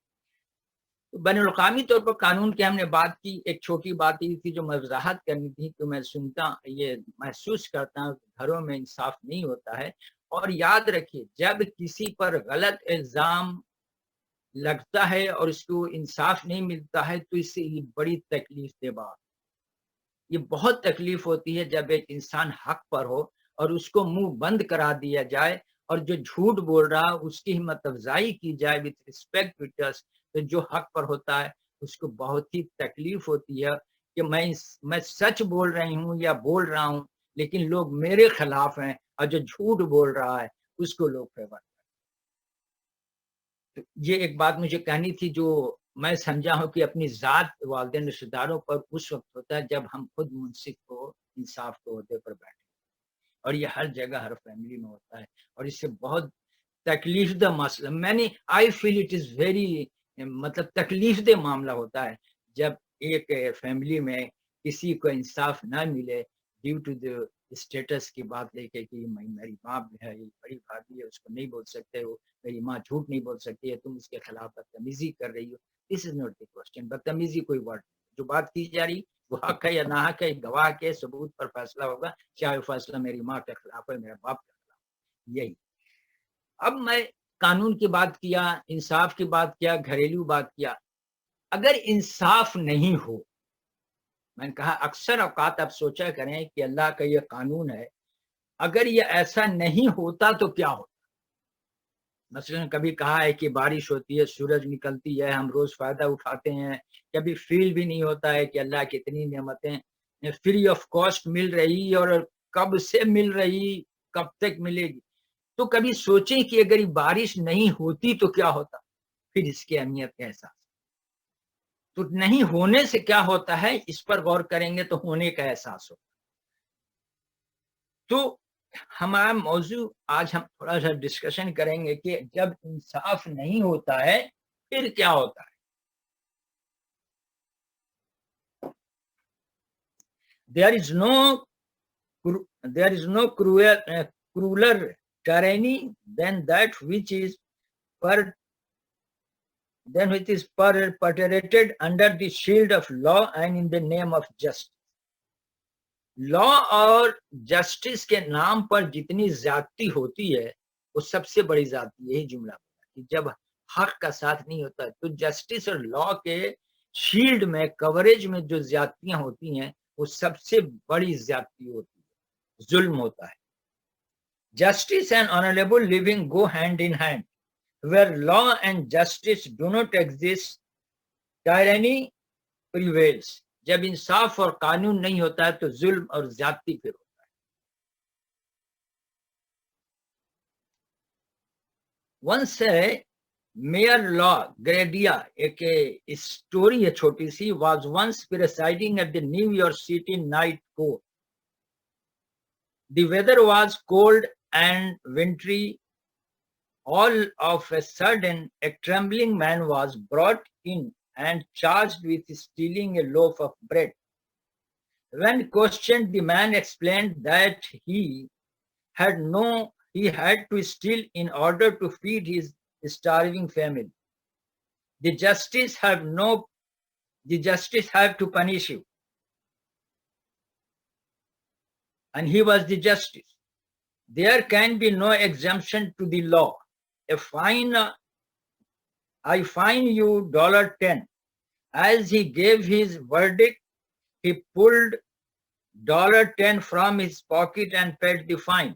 بین الاقوامی طور پر قانون کی ہم نے بات کی. ایک چھوٹی بات یہ تھی جو میں وضاحت کرنی تھی کہ میں سنتا یہ محسوس کرتا ہوں کہ گھروں میں انصاف نہیں ہوتا ہے. اور یاد رکھیے, جب کسی پر غلط الزام لگتا ہے اور اس کو انصاف نہیں ملتا ہے تو اس سے یہ بڑی تکلیف دہ بات. یہ بہت تکلیف ہوتی ہے جب ایک انسان حق پر ہو اور اس کو منہ بند کرا دیا جائے, اور جو جھوٹ بول رہا اس کی ہمت افزائی کی جائے وتھ ریسپیکٹ ٹو اس, تو جو حق پر ہوتا ہے اس کو بہت ہی تکلیف ہوتی ہے کہ میں سچ بول رہی ہوں یا بول رہا ہوں لیکن لوگ میرے خلاف ہیں, اور جو جھوٹ بول رہا ہے اس کو لوگ فیور. یہ ایک بات مجھے کہنی تھی جو میں سمجھا ہوں کہ اپنی ذات والدین رشتہ داروں پر اس وقت ہوتا ہے جب ہم خود منصف کو انصاف کے عہدے پر بیٹھے, اور یہ ہر جگہ ہر فیملی میں ہوتا ہے. اور اس سے بہت تکلیف دہ مسئلہ, میں نے آئی فیل اٹ از ویری, مطلب تکلیف دہ معاملہ ہوتا ہے جب ایک فیملی میں کسی کو انصاف نہ ملے ڈیو ٹو دا اسٹیٹس کی بات لے کے کہ میری ماں ہے, یہ بڑی بھابھی ہے, اس کو نہیں بول سکتے, وہ میری ماں جھوٹ نہیں بول سکتی ہے, تم اس کے خلاف بدتمیزی کر رہی ہو. دس از ناٹ دی کوسچن. بدتمیزی کوئی ورڈ, جو بات کی جا رہی وہ حق ہے یا نہ حق ہے, گواہ کے ثبوت پر فیصلہ ہوگا, چاہے فیصلہ میری ماں کے خلاف ہے, میرے باپ کے خلاف. یہی. اب میں قانون کی بات کیا, انصاف کی بات کیا, گھریلو بات کیا. اگر انصاف نہیں ہو, میں نے کہا اکثر اوقات آپ سوچا کریں کہ اللہ کا یہ قانون ہے, اگر یہ ایسا نہیں ہوتا تو کیا ہوتا. مثلا کبھی کہا ہے کہ بارش ہوتی ہے, سورج نکلتی ہے, ہم روز فائدہ اٹھاتے ہیں, کبھی فیل بھی نہیں ہوتا ہے کہ اللہ کی اتنی نعمتیں فری آف کاسٹ مل رہی, اور کب سے مل رہی, کب تک ملے گی. تو کبھی سوچیں کہ اگر یہ بارش نہیں ہوتی تو کیا ہوتا, پھر اس کی اہمیت کا احساس. تو نہیں ہونے سے کیا ہوتا ہے اس پر غور کریں گے تو ہونے کا احساس ہوتا. تو ہمارا موضوع آج ہم تھوڑا سا ڈسکشن کریں گے کہ جب انصاف نہیں ہوتا ہے پھر کیا ہوتا ہے. There is no crueler tyranny than that which is perpetrated under the shield of law and in the name of justice. لا اور جسٹس کے نام پر جتنی زیادتی ہوتی ہے وہ سب سے بڑی زیادتی, یہی جملہ کہ جب حق کا ساتھ نہیں ہوتا تو جسٹس اور لا کے شیلڈ میں, کوریج میں جو زیادتیاں ہوتی ہیں وہ سب سے بڑی زیادتی ہوتی ہے, ظلم ہوتا ہے. Justice and honourable living go hand in hand. Where law and justice do not exist, tyranny prevails. جب انصاف اور قانون نہیں ہوتا ہے تو ظلم اور زیادتی پھر ہوتا ہے. Once Mayor Law Gradia, ایک اسٹوری ہے چھوٹی سی, was once presiding at the New York City Night Court. The weather was cold and wintry. All of a sudden, a trembling man was brought in and charged with stealing a loaf of bread. When questioned, the man explained that he had no he had to steal in order to feed his starving family. The justice have to punish you. And he was the justice. There can be no exemption to the law. A fine, I fine you $10. As he gave his verdict, he pulled $10 from his pocket and paid the fine.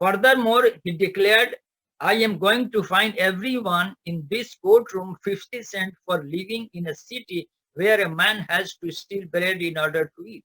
Furthermore, he declared, I am going to fine everyone in this courtroom 50 cents for living in a city where a man has to steal bread in order to eat.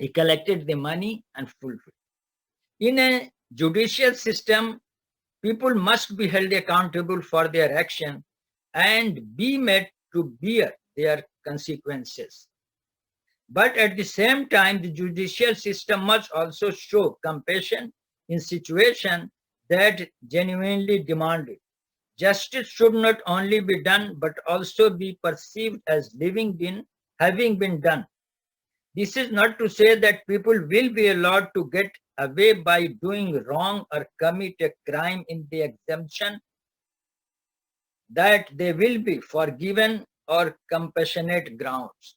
He collected the money and fulfilled. In a judicial system, people must be held accountable for their action and be made to bear their consequences. But at the same time, the judicial system must also show compassion in situations that genuinely demand it. Justice should not only be done, but also be perceived as having been done. This is not to say that people will be allowed to get away by doing wrong or commit a crime in the exemption that they will be forgiven or compassionate grounds.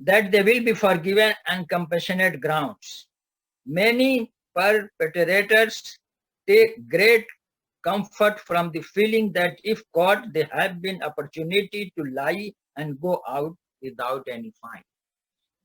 That they will be forgiven and compassionate grounds. Many perpetrators take great comfort from the feeling that if caught, they have been opportunity to lie and go out without any fine.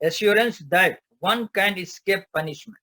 assurance that one can escape punishment.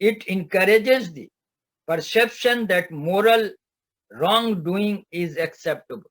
it encourages the perception that moral wrongdoing is acceptable.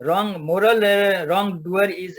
wrongdoer is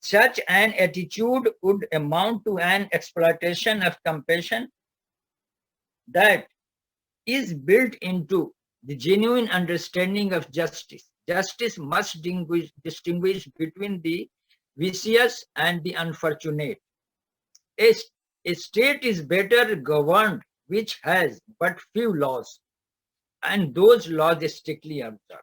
Such an attitude would amount to an exploitation of compassion that is built into the genuine understanding of justice. Justice must distinguish between the vicious and the unfortunate. A state is better governed which has but few laws, and those laws strictly observed.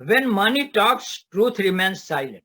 When money talks, truth remains silent.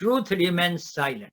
truth remains silent.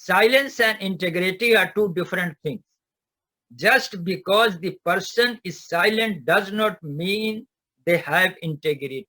Silence and integrity are two different things. Just because the person is silent does not mean they have integrity.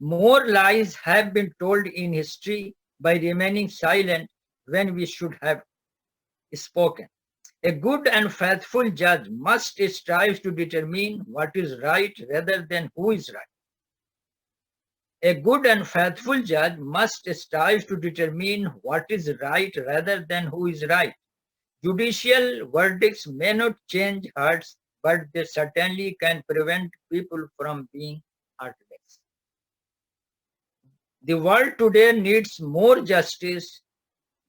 More lies have been told in history by remaining silent when we should have spoken. A good and faithful judge must strive to determine what is right rather than who is right. A good and faithful judge must strive to determine what is right rather than who is right. Judicial verdicts may not change hearts, but they certainly can prevent people from being heartless. The world today needs more justice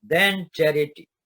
than charity.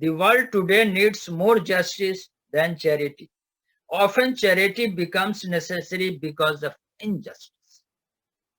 The world today needs more justice than charity. Often charity becomes necessary because of injustice.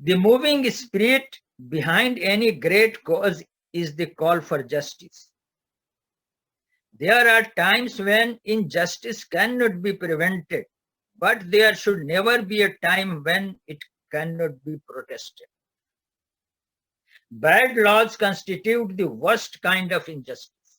The moving spirit behind any great cause is the call for justice. There are times when injustice cannot be prevented, but there should never be a time when it cannot be protested. Bad laws constitute the worst kind of injustice.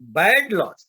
Bad laws,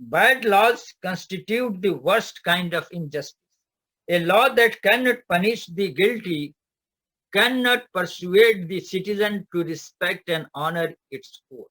Bad laws constitute the worst kind of injustice. A law that cannot punish the guilty cannot persuade the citizen to respect and honor its court.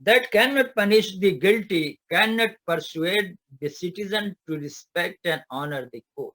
that cannot punish the guilty cannot persuade the citizen to respect and honor the court.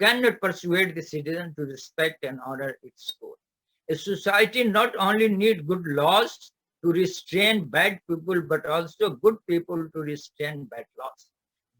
cannot persuade the citizen to respect and honor its court. A society not only needs good laws to restrain bad people, but also good people to restrain bad laws.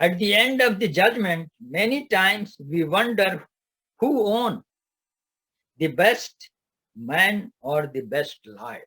At the end of the judgment, many times we wonder who won, the best man or the best liar.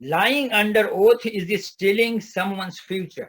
Lying under oath is stealing someone's future.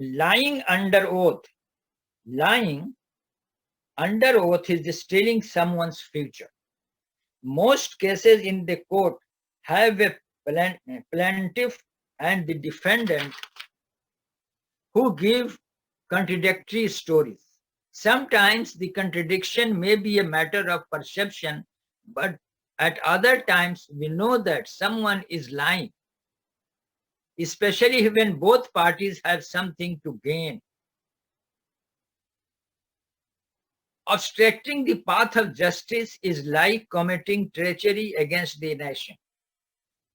Lying under oath, lying under oath is stealing someone's future. Most cases in the court have a plaintiff and the defendant who give contradictory stories. Sometimes the contradiction may be a matter of perception, but at other times we know that someone is lying, especially when both parties have something to gain. Obstructing the path of justice is like committing treachery against the nation.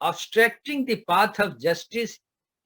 obstructing the path of justice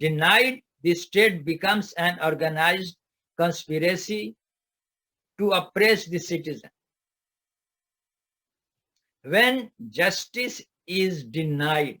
denied, the state becomes an organized conspiracy to oppress the citizen. When justice is denied,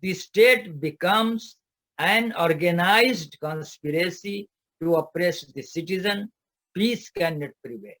the state becomes an organized conspiracy to oppress the citizen. Peace cannot prevail.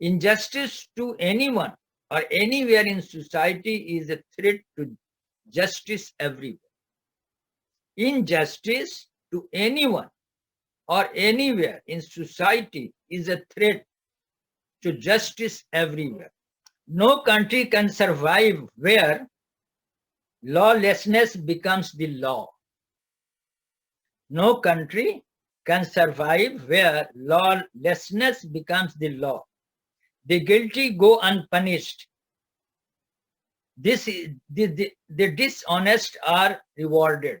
Injustice to anyone or anywhere in society is a threat to justice everywhere. Injustice to anyone or anywhere in society is a threat to justice everywhere. No country can survive where lawlessness becomes the law. No country can survive where lawlessness becomes the law. The guilty go unpunished. The dishonest are rewarded.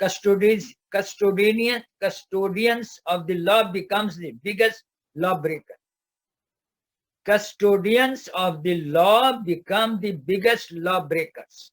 custodians of the law becomes the biggest lawbreaker. Custodians of the law become the biggest lawbreakers.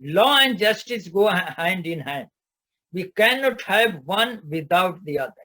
Law and justice go hand in hand. We cannot have one without the other.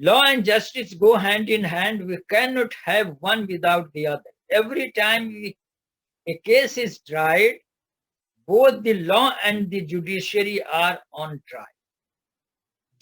Law and justice go hand in hand. We cannot have one without the other. Every time a case is tried, both the law and the judiciary are on trial.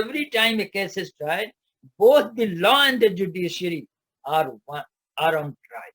Every time a case is tried, both the law and the judiciary are on trial.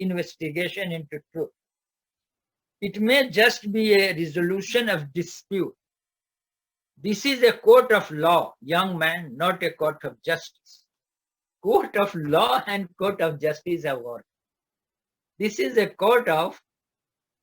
investigation into truth. It may just be a resolution of dispute. This is a court of law, young man, not a court of justice. Court of law and court of justice are one. This is a court of,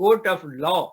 court of law.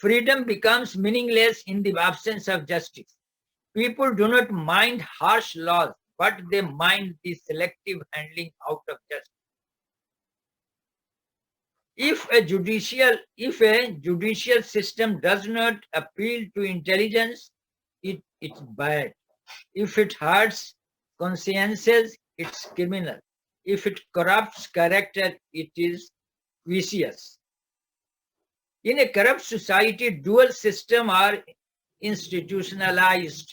Freedom becomes meaningless in the absence of justice. People do not mind harsh laws, but they mind the selective handling out of justice. If a judicial system does not appeal to intelligence, it's bad. If it hurts consciences, it's criminal. If it corrupts character, it is vicious. In a corrupt society, dual system are institutionalized.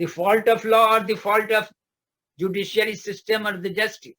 The fault of law or the fault of judiciary system or the justice?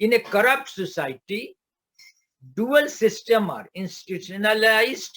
In a corrupt society, dual system are institutionalized.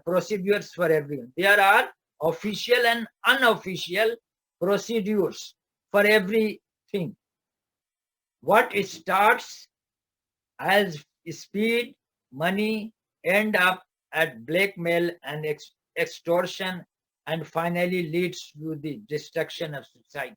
procedures for everyone. There are official and unofficial procedures for everything. What starts as speed, money, end up at blackmail and extortion, and finally leads to the destruction of society.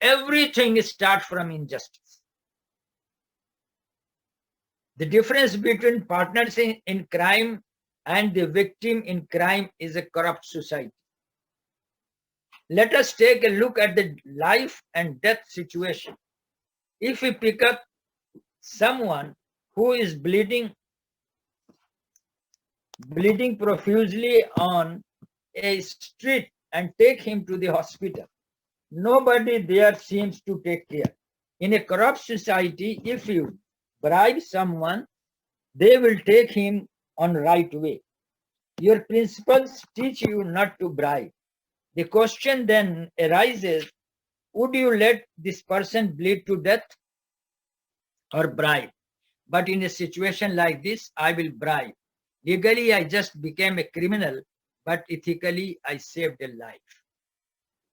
everything starts from injustice. The difference between partners in crime and the victim in crime is a corrupt society. Let us take a look at the life and death situation. If we pick up someone who is bleeding profusely on a street and take him to the hospital, nobody there seems to take care. In a corrupt society, if you bribe someone, they will take him on right way. Your principles teach you not to bribe. The question then arises, would you let this person bleed to death or bribe? But in a situation like this, I will bribe. Legally, I just became a criminal, but ethically, I saved a life.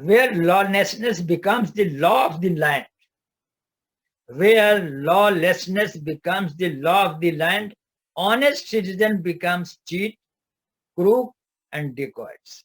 Where lawlessness becomes the law of the land, where lawlessness becomes the law of the land, honest citizen becomes cheat, crook and dacoits.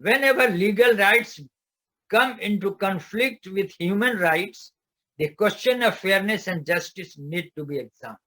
Whenever legal rights come into conflict with human rights, the question of fairness and justice need to be examined.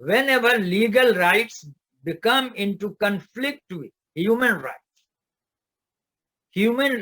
Whenever legal rights become into conflict with human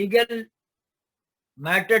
legal matter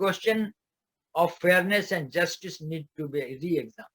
question of fairness and justice need to be re-examined.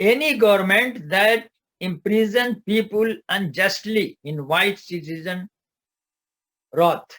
Any government that imprison people unjustly invite citizen wrath.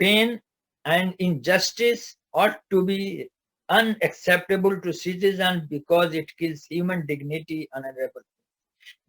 pain and injustice ought to be unacceptable to citizens because it kills human dignity and honorable.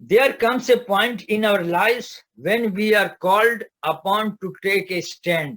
There comes a point in our lives when we are called upon to take a stand.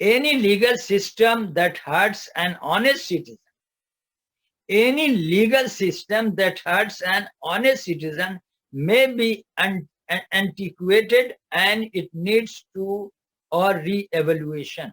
Any legal system that hurts an honest citizen, any legal system that hurts an honest citizen may be antiquated and it needs to or re-evaluation.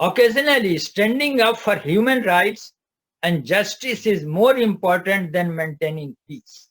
Occasionally, standing up for human rights and justice is more important than maintaining peace.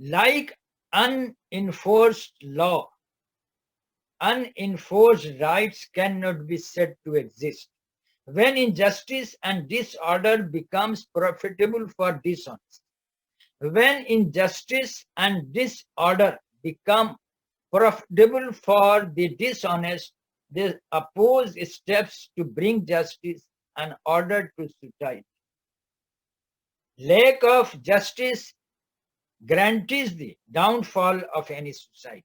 Like unenforced law, unenforced rights cannot be said to exist. When injustice and disorder becomes profitable for dishonest, when injustice and disorder become profitable for the dishonest, they oppose steps to bring justice and order to society. Lack of justice guarantees the downfall of any society.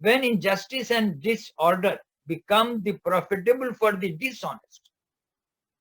When injustice and disorder become the profitable for the dishonest,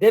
they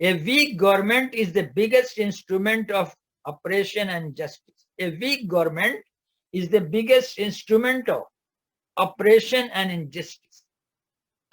A weak government is the biggest instrument of oppression and justice. A weak government is the biggest instrument of oppression and injustice.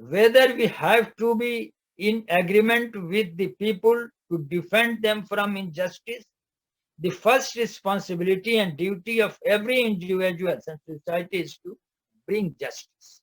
whether we have to be in agreement with the people to defend them from injustice. The first responsibility and duty of every individual and society is to bring justice.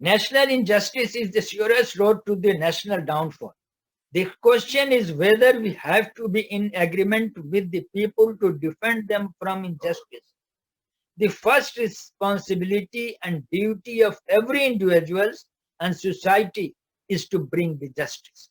National injustice is the surest road to the national downfall. The question is whether we have to be in agreement with the people to defend them from injustice. The first responsibility and duty of every individual and society is to bring the justice.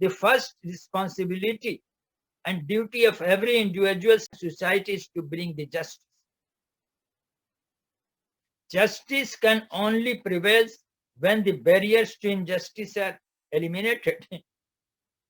The first responsibility and duty of every individual society is to bring the justice. Justice can only prevail when the barriers to injustice are eliminated.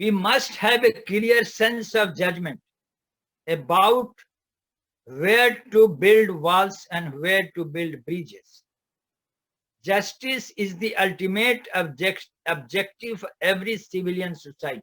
We must have a clear sense of judgment about where to build walls and where to build bridges. Justice is the ultimate objective of every civilian society.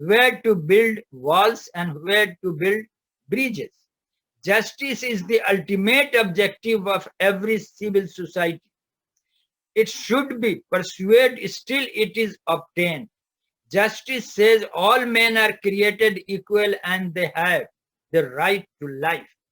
where to build walls and where to build bridges. Justice is the ultimate objective of every civil society. It should be pursued, still it is obtained. Justice says all men are created equal and they have the right to life.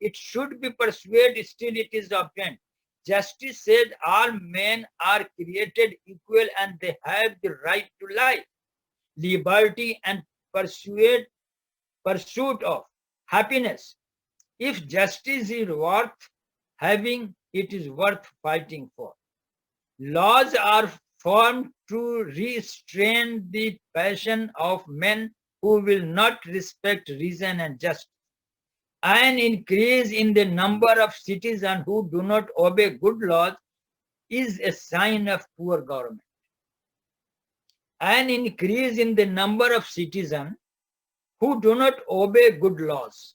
It should be pursued, still it is obtained. Justice said all men are created equal and they have the right to life, liberty and pursuit of happiness. If justice is worth having, it is worth fighting for. Laws are formed to restrain the passion of men who will not respect reason and justice. An increase in the number of citizens who do not obey good laws is a sign of poor government. An increase in the number of citizens who do not obey good laws.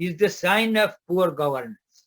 is the sign of poor governance.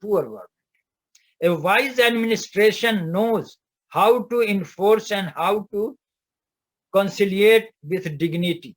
poor government. A wise administration knows how to enforce and how to conciliate with dignity.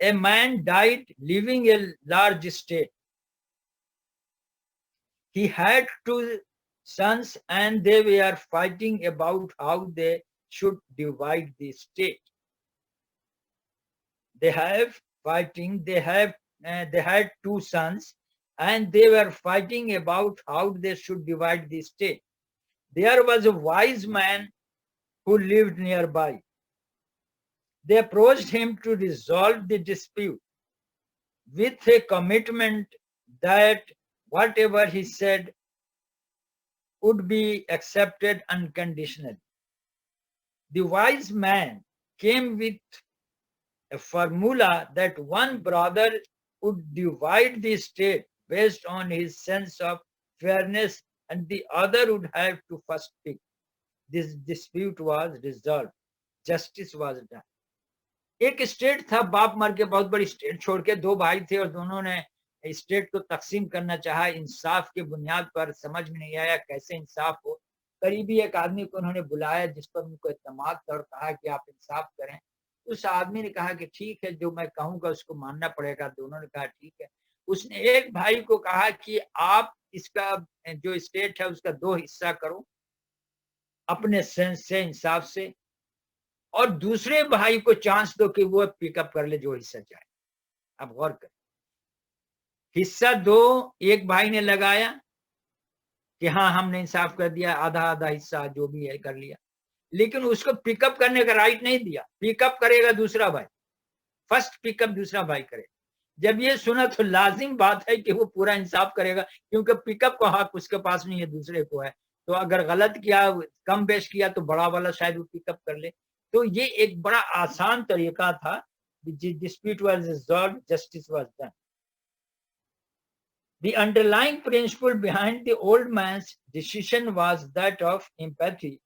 A man died living a large state. He had 2 sons and they were fighting about how they should divide the state. They had 2 sons and they were fighting about how they should divide the state. There was a wise man who lived nearby. They approached him to resolve the dispute with a commitment that whatever he said would be accepted unconditionally. The wise man came with a formula that one brother would divide the state based on his sense of fairness and the other would have to first pick. this dispute was resolved, justice was done. ایک state تھا, باپ مر کے بہت بڑی state چھوڑ کے, دو بھائی تھے اور دونوں نے اسٹیٹ کو تقسیم کرنا چاہا انصاف کے بنیاد پر. سمجھ میں نہیں آیا کیسے انصاف ہو. قریبی ایک آدمی کو انہوں نے بلایا جس پر ان کو اعتماد تھا اور کہا کہ آپ انصاف کریں. اس آدمی نے کہا کہ ٹھیک ہے, جو میں کہوں گا اس کو ماننا پڑے گا. دونوں نے کہا ٹھیک ہے. اس نے ایک بھائی کو کہا کہ آپ اس کا جو اسٹیٹ ہے اس کا 2 حصہ کرو اپنے سینس سے, انصاف سے, اور دوسرے بھائی کو چانس دو کہ وہ پک اپ کر لے جو حصہ چاہے. اب غور کریں, حصہ 2 ایک بھائی نے لگایا کہ ہاں ہم نے انصاف کر دیا, آدھا آدھا حصہ جو بھی ہے کر لیا, لیکن اس کو پک اپ کرنے کا رائٹ نہیں دیا. پک اپ کرے گا دوسرا بھائی, فرسٹ پک اپ دوسرا بھائی کرے. جب یہ سنا تو لازم بات ہے کہ وہ پورا انصاف کرے گا, کیونکہ پک اپ کا حق اس کے پاس نہیں ہے, دوسرے کو ہے. تو اگر غلط کیا, کم بیش کیا, تو بڑا والا شاید وہ پک اپ کر لے. تو یہ ایک بڑا آسان طریقہ تھا. dispute was resolved, justice was done. The underlying principle behind the old man's decision was that of empathy.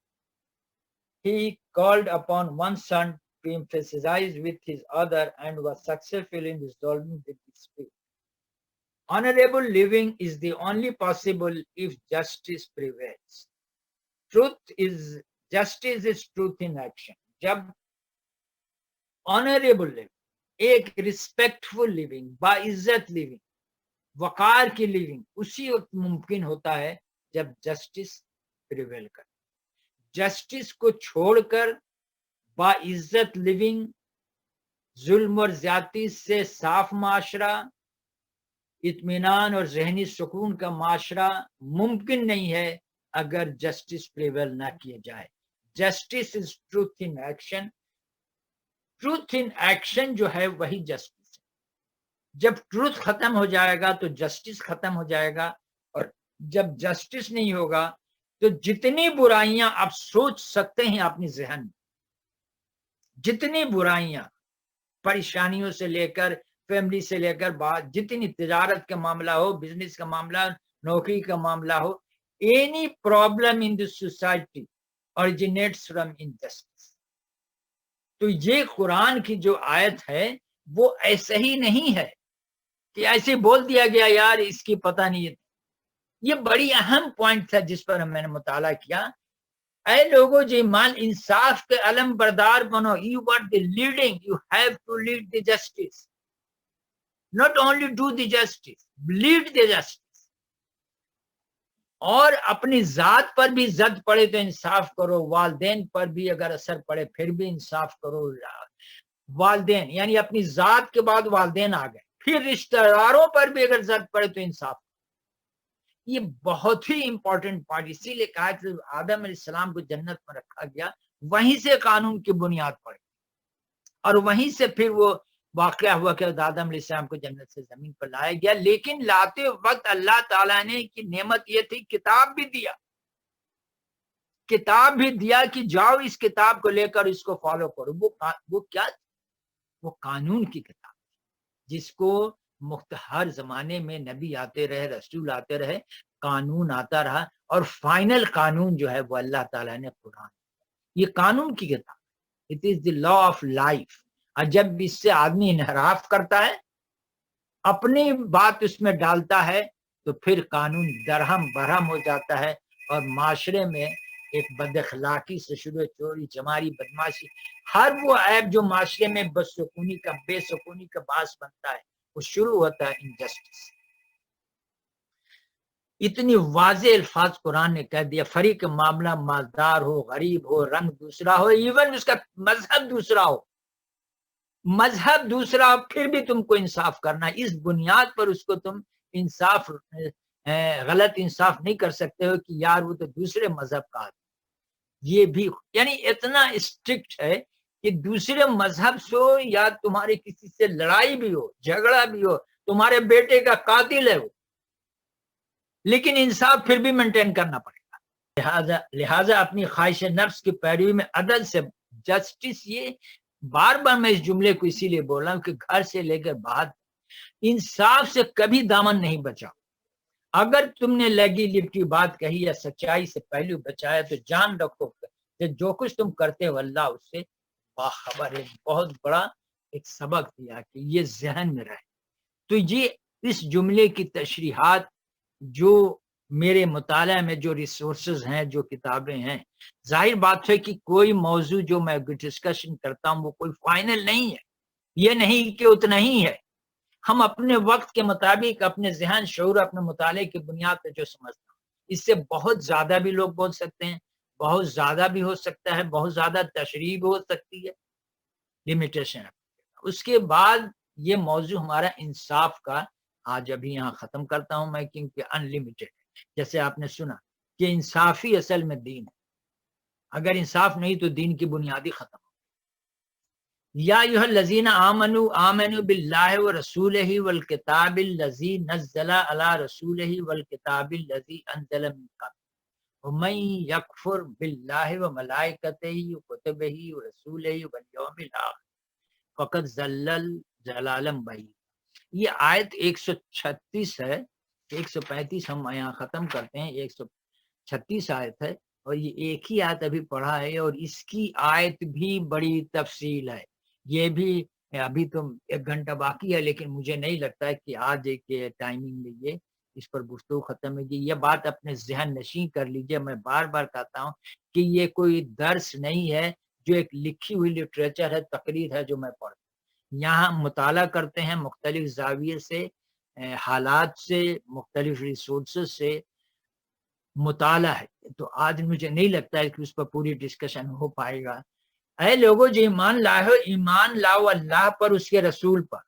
He called upon one son to emphasize with his other and was successful in resolving the dispute. Honorable living is the only possible if justice prevails. Justice is truth in action. جب honorable living, ایک respectful living, باعزت living, وقار کی living اسی وقت ممکن ہوتا ہے جب جسٹس پریویل کر. جسٹس کو چھوڑ کر باعزت لیونگ, ظلم اور زیادتی سے صاف معاشرہ, اطمینان اور ذہنی سکون کا معاشرہ ممکن نہیں ہے اگر جسٹس پریویل نہ کیا جائے. Justice is truth in action. Truth in action جو ہے وہی جسٹس ہے. جب ٹروتھ ختم ہو جائے گا تو جسٹس ختم ہو جائے گا, اور جب جسٹس نہیں ہوگا تو جتنی برائیاں آپ سوچ سکتے ہیں اپنی ذہن میں, جتنی برائیاں, پریشانیوں سے لے کر, فیملی سے لے کر بات, جتنی تجارت کا معاملہ ہو, بزنس کا معاملہ, نوکری کا معاملہ ہو, any problem in the society originates from injustice. تو یہ قرآن کی جو آیت ہے وہ ایسے ہی نہیں ہے کہ ایسے بول دیا گیا یار اس کی پتہ نہیں ہے. یہ بڑی اہم پوائنٹ تھا جس پر میں نے مطالعہ کیا. اے لوگوں جو ایمان, انصاف کے علم بردار بنو. You are the leading, you have to lead the justice. Not only do the justice, lead the justice. اور اپنی ذات پر بھی زد پڑے تو انصاف کرو, والدین پر بھی اگر اثر پڑے پھر بھی انصاف کرو. والدین یعنی اپنی ذات کے بعد والدین آ گئے, پھر رشتہ داروں پر بھی اگر زد پڑے تو انصاف. یہ بہت ہی امپورٹنٹ پوائنٹ. اسی لیے کہا کہ آدم علیہ السلام کو جنت میں رکھا گیا, وہیں سے قانون کی بنیاد پڑی, اور وہیں سے پھر وہ واقعہ ہوا کہ آدم علیہ السلام کو جنت سے زمین پر لایا گیا. لیکن لاتے وقت اللہ تعالیٰ نے کی نعمت یہ تھی, کتاب بھی دیا. کتاب بھی دیا کہ جاؤ اس کتاب کو لے کر اس کو فالو کرو. وہ کیا, وہ قانون کی کتاب جس کو ہر زمانے میں نبی آتے رہے, رسول آتے رہے, قانون آتا رہا, اور فائنل قانون جو ہے وہ اللہ تعالیٰ نے قرآن. یہ قانون کی کتاب, it is the law of life. اور جب اس سے آدمی انحراف کرتا ہے, اپنی بات اس میں ڈالتا ہے, تو پھر قانون درہم برہم ہو جاتا ہے, اور معاشرے میں ایک بد اخلاقی سے شروع, چوری چماری, بدماشی, ہر وہ عیب جو معاشرے میں بے سکونی کا باعث بنتا ہے, وہ شروع ہوتا ہے انجسٹس. اتنی واضح الفاظ قرآن نے کہہ دیا. فریق معاملہ مالدار ہو, غریب ہو, رنگ دوسرا ہو, ایون اس کا مذہب دوسرا ہو, مذہب دوسرا ہو, پھر بھی تم کو انصاف کرنا. اس بنیاد پر اس کو تم انصاف, غلط انصاف نہیں کر سکتے ہو کہ یار وہ تو دوسرے مذہب کا. یہ بھی یعنی اتنا اسٹرکٹ ہے کہ دوسرے مذہب سے ہو یا تمہارے کسی سے لڑائی بھی ہو, جھگڑا بھی ہو, تمہارے بیٹے کا قاتل ہے وہ, لیکن انصاف پھر بھی مینٹین کرنا پڑے گا. لہٰذا اپنی خواہش نفس کی پیروی میں عدل سے جسٹس. یہ بار بار میں اس جملے کو اسی لیے بول رہا ہوں کہ گھر سے لے کر باہر انصاف سے کبھی دامن نہیں بچا. اگر تم نے لگی لپٹی بات کہی یا سچائی سے پہلو بچایا تو جان رکھو کہ جو کچھ تم کرتے ہو اللہ اس سے باخبر ہے. بہت بڑا ایک سبق دیا کہ یہ ذہن میں رہے. تو یہ اس جملے کی تشریحات جو میرے مطالعہ میں جو ریسورسز ہیں، جو کتابیں ہیں، ظاہر بات ہے کہ کوئی موضوع جو میں ڈسکشن کرتا ہوں وہ کوئی فائنل نہیں ہے. یہ نہیں کہ اتنا ہی ہے. ہم اپنے وقت کے مطابق اپنے ذہن شعور اپنے مطالعے کی بنیاد پہ جو سمجھتا ہوں، اس سے بہت زیادہ بھی لوگ بول سکتے ہیں، بہت زیادہ بھی ہو سکتا ہے، بہت زیادہ تشریح بھی ہو سکتی ہے، لمیٹیشن. اس کے بعد یہ موضوع ہمارا انصاف کا آج ابھی یہاں ختم کرتا ہوں میں، کیونکہ ان لمیٹیڈ. جیسے آپ نے سنا کہ انصافی اصل میں دین ہے. اگر انصاف نہیں تو دین کی بنیادی ختم. یا ایھا الذین آمنوا باللہ ورسولہ والکتاب الذی نزل علی رسولہ والکتاب الذی انزل من قبل ومن یکفر باللہ وملائکتہ وکتبہ ورسولہ والیوم الاخر فقد ضل ضلالا بعیدا. یہ آیت 136 ہے. 135 ہم یہاں ختم کرتے ہیں. 136 آیت ہے اور یہ ایک ہی آیت ابھی پڑھا ہے، اور اس کی آیت بھی بڑی تفصیل ہے. یہ بھی ابھی تو 1 گھنٹہ باقی ہے، لیکن مجھے نہیں لگتا ہے کہ آج کے ٹائمنگ میں یہ اس پر گفتگو ختم ہوگی. یہ بات اپنے ذہن نشین کر لیجئے. میں بار بار کہتا ہوں کہ یہ کوئی درس نہیں ہے، جو ایک لکھی ہوئی لٹریچر ہے، تقریر ہے جو میں پڑھتا ہوں. یہاں مطالعہ کرتے ہیں مختلف زاویے سے، حالات سے، مختلف ریسورسز سے مطالعہ ہے. تو آج مجھے نہیں لگتا ہے کہ اس پر پوری ڈسکشن ہو پائے گا. اے لوگوں جو ایمان لائے ہو، ایمان لاؤ اللہ پر، اس کے رسول پر،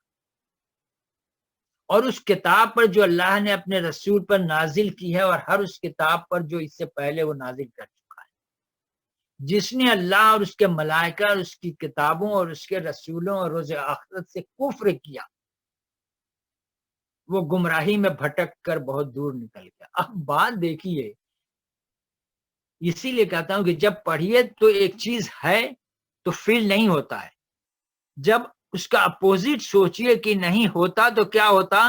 اور اس کتاب پر جو اللہ نے اپنے رسول پر نازل کی ہے، اور ہر اس کتاب پر جو اس سے پہلے وہ نازل کر چکا ہے. جس نے اللہ اور اس کے ملائکہ اور اس کی کتابوں اور اس کے رسولوں اور روز آخرت سے کفر کیا، وہ گمراہی میں بھٹک کر بہت دور نکل گیا. اب بات دیکھیے، اسی لیے کہتا ہوں کہ جب پڑھیے تو ایک چیز ہے تو فیل نہیں ہوتا ہے. جب اس کا اپوزٹ سوچئے کہ نہیں ہوتا تو کیا ہوتا،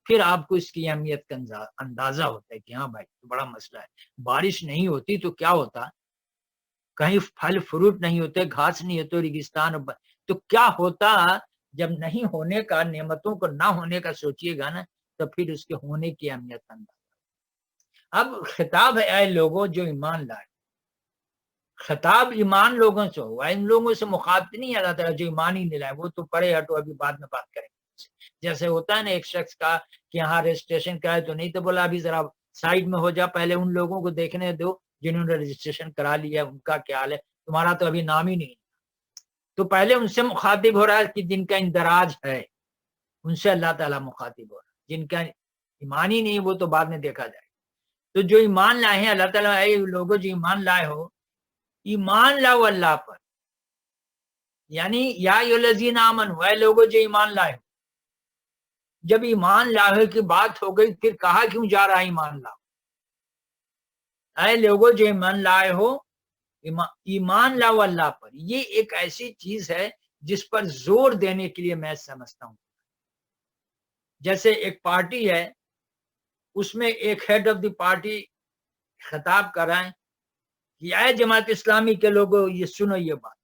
پھر آپ کو اس کی اہمیت کا اندازہ ہوتا ہے کہ ہاں بھائی بڑا مسئلہ ہے. بارش نہیں ہوتی تو کیا ہوتا، کہیں پھل فروٹ نہیں ہوتے، گھاس نہیں ہوتے، ریگستان تو کیا ہوتا. جب نہیں ہونے کا، نعمتوں کو نہ ہونے کا سوچئے گا نا، تو پھر اس کے ہونے کی اہمیت کا اندازہ. اب خطاب ہے اے لوگوں جو ایمان لائے. خطاب ایمان لوگوں سے ہوا، ان لوگوں سے مخاطب نہیں اللہ تعالیٰ جو ایمان ہی نہیں لائے. وہ تو پڑے ہٹو، ابھی بعد میں بات کریں گے. جیسے ہوتا ہے نا ایک شخص کا کہ یہاں رجسٹریشن کرائے تو نہیں، تو بولا ابھی ذرا سائڈ میں ہو جا، پہلے ان لوگوں کو دیکھنے دو جنہوں نے رجسٹریشن کرا لیا، ان کا کیا حال ہے، تمہارا تو ابھی نام ہی نہیں. تو پہلے ان سے مخاطب ہو رہا ہے کہ جن کا اندراج ہے، ان سے اللہ تعالیٰ مخاطب ہو رہا ہے. جن کا ایمان ہی نہیں وہ تو بعد میں دیکھا جائے. تو جو ایمان لائے ہیں، اللہ تعالیٰ اے لوگوں جو ایمان لائے ہو، ایمان لاؤ اللہ پر. یعنی یا ایھا الذین آمنوا، اے لوگوں جو ایمان لائے ہو. جب ایمان لائے کی بات ہو گئی، پھر کہا کیوں جا رہا ہے ایمان لاؤ. اے لوگوں جو ایمان لائے ہو، ایمان لاؤ اللہ پر. یہ ایک ایسی چیز ہے جس پر زور دینے کے لیے میں سمجھتا ہوں. جیسے ایک پارٹی ہے، اس میں ایک ہیڈ آف دی پارٹی خطاب کر رہے ہیں کہ اے جماعت اسلامی کے لوگوں یہ سنو یہ بات.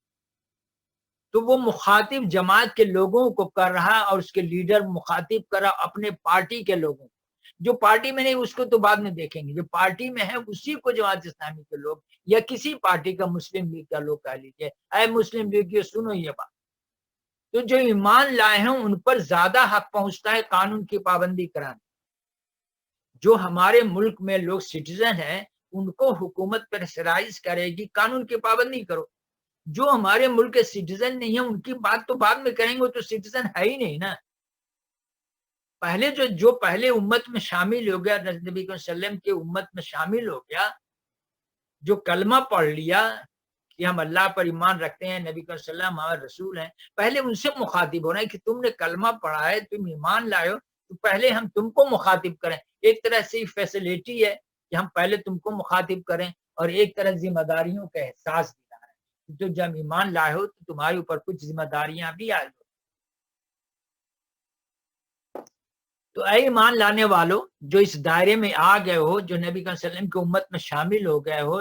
تو وہ مخاطب جماعت کے لوگوں کو کر رہا، اور اس کے لیڈر مخاطب کر رہا اپنے پارٹی کے لوگوں کو. جو پارٹی میں نہیں اس کو تو بعد میں دیکھیں گے، جو پارٹی میں ہے اسی کو جماعت اسلامی کے لوگ یا کسی پارٹی کا، مسلم لیگ کا لوگ کہہ لیجیے، اے مسلم لیگ یہ سنو یہ بات. تو جو ایمان لائے ہیں ان پر زیادہ حق پہنچتا ہے قانون کی پابندی کرانے. جو ہمارے ملک میں لوگ سٹیزن ہیں ان کو حکومت پریشرائز کرے گی قانون کی پابندی کرو. جو ہمارے ملک کے سٹیزن نہیں ہیں ان کی بات تو بعد میں کریں گے، تو سٹیزن ہے ہی نہیں نا. پہلے جو پہلے امت میں شامل ہو گیا، نبی صلی اللہ علیہ وسلم کے امت میں شامل ہو گیا، جو کلمہ پڑھ لیا کہ ہم اللہ پر ایمان رکھتے ہیں، نبی صلی اللہ علیہ وسلم ہمارے رسول ہیں، پہلے ان سے مخاطب ہونا ہے کہ تم نے کلمہ پڑھا ہے، تم ایمان لائے ہو، تو پہلے ہم تم کو مخاطب کریں. ایک طرح سے فیسلٹی ہے کہ ہم پہلے تم کو مخاطب کریں، اور ایک طرح ذمہ داریوں کا احساس دلانا ہے. تو جب ایمان لائے ہو تو تمہارے اوپر کچھ ذمہ داریاں بھی آئے. تو اے ایمان لانے والو جو اس دائرے میں آ گئے ہو، جو نبی صلی اللہ علیہ وسلم کی امت میں شامل ہو گئے ہو،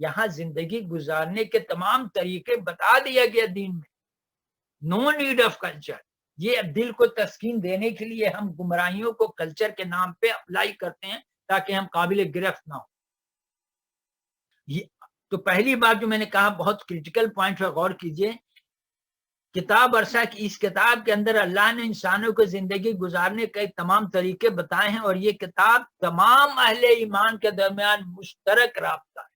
یہاں زندگی گزارنے کے تمام طریقے بتا دیا گیا دین میں. No need of culture. یہ دل کو تسکین دینے کے لیے ہم گمراہیوں کو کلچر کے نام پہ اپلائی کرتے ہیں تاکہ ہم قابل گرفت نہ ہو. تو پہلی بات جو میں نے کہا بہت کرٹیکل پوائنٹ ہے, غور کیجئے. کتاب ارسا کی اس کتاب کے اندر اللہ نے انسانوں کو زندگی گزارنے کے تمام طریقے بتائے ہیں, اور یہ کتاب تمام اہل ایمان کے درمیان مشترک رابطہ ہے.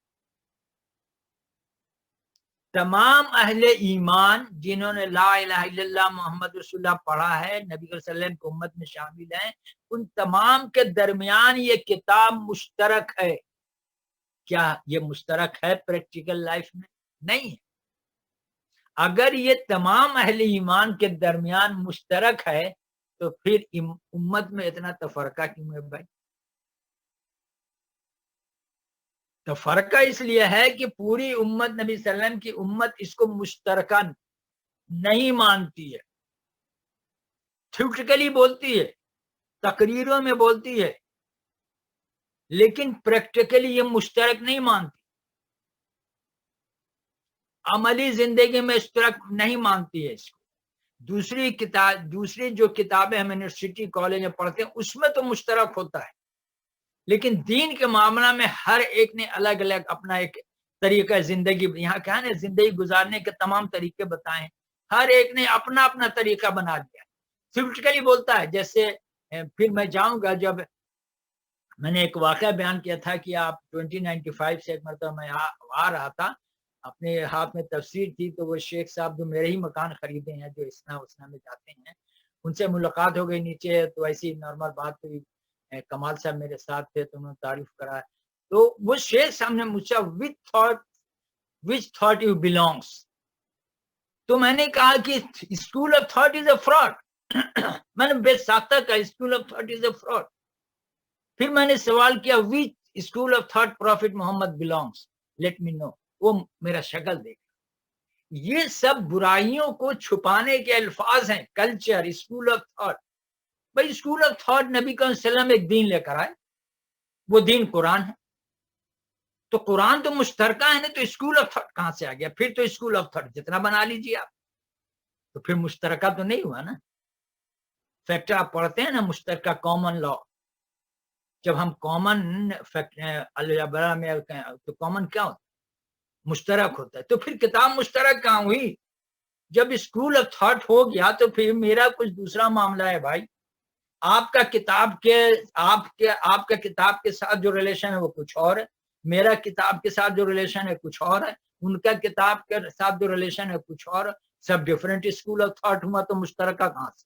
تمام اہل ایمان جنہوں نے لا الہ الا اللہ محمد رسول اللہ پڑھا ہے, نبی صلی اللہ علیہ وسلم کی امت میں شامل ہیں, ان تمام کے درمیان یہ کتاب مشترک ہے. کیا یہ مشترک ہے پریکٹیکل لائف میں؟ نہیں ہے. اگر یہ تمام اہل ایمان کے درمیان مشترک ہے تو پھر امت میں اتنا تفرقہ کیوں ہے بھائی؟ تفرقہ اس لیے ہے کہ پوری امت نبی صلی اللہ علیہ وسلم کی امت اس کو مشترکہ نہیں مانتی ہے. تھیوریٹیکلی بولتی ہے, تقریروں میں بولتی ہے, لیکن پریکٹیکلی یہ مشترک نہیں مانتی, عملی زندگی میں اشتراک نہیں مانتی ہے اس کو. دوسری جو کتابیں ہم یونیورسٹی کالج میں پڑھتے ہیں اس میں تو مشترک ہوتا ہے, لیکن دین کے معاملہ میں ہر ایک نے الگ الگ اپنا ایک طریقہ زندگی, یہاں کیا ہے, زندگی گزارنے کے تمام طریقے بتائے ہیں, ہر ایک نے اپنا اپنا طریقہ بنا دیا. تھیوریٹیکلی بولتا ہے. جیسے پھر میں جاؤں گا, جب میں نے ایک واقعہ بیان کیا تھا کہ آپ 2095 سے ایک مرتبہ میں آ رہا تھا, اپنے ہاتھ میں تفسیر تھی, تو وہ شیخ صاحب جو میرے ہی مکان خریدے ہیں, جو اسنا میں جاتے ہیں, ان سے ملاقات ہو گئی نیچے. تو ایسی نارمل بات ہوئی, کمال صاحب میرے ساتھ تھے تو انہوں نے تعریف کرا. تو وہ شیخ صاحب نے مجھ سے which thought you belongs. تو میں نے کہا کہ school of thought is a fraud. میں نے بے ساختہ کہا school of thought is a fraud. پھر میں نے سوال کیا which school of thought prophet Muhammad belongs, let me know. وہ میرا شکل دیکھا. یہ سب برائیوں کو چھپانے کے الفاظ ہیں. Culture, school of thought. بھائی اسکول آف تھاٹ نبی صلی اللہ علیہ وسلم ایک دین لے کر آئے, وہ دین قرآن ہے. تو قرآن تو مشترکہ ہے نا, تو اسکول آف تھاٹ کہاں سے آ گیا؟ پھر تو اسکول آف تھاٹ جتنا بنا لیجیے آپ, تو پھر مشترکہ تو نہیں ہوا نا. فیکٹر آپ پڑھتے ہیں نا, مشترکہ کامن لا. جب ہم کامن الجبرا میں تو کامن کیا ہوتا ہے؟ مشترک ہوتا ہے. تو پھر کتاب مشترک کہاں ہوئی؟ جب اسکول آف تھاٹ ہو گیا تو پھر میرا کچھ دوسرا معاملہ ہے بھائی. آپ کا کتاب کے ساتھ جو ریلیشن ہے وہ کچھ اور ہے, میرا کتاب کے ساتھ جو ریلیشن ہے کچھ اور ہے, ان کا کتاب کے ساتھ جو ریلیشن ہے کچھ اور. سب ڈیفرنٹ اسکول آف تھاٹ ہوا تو مشترکہ کہاں سے؟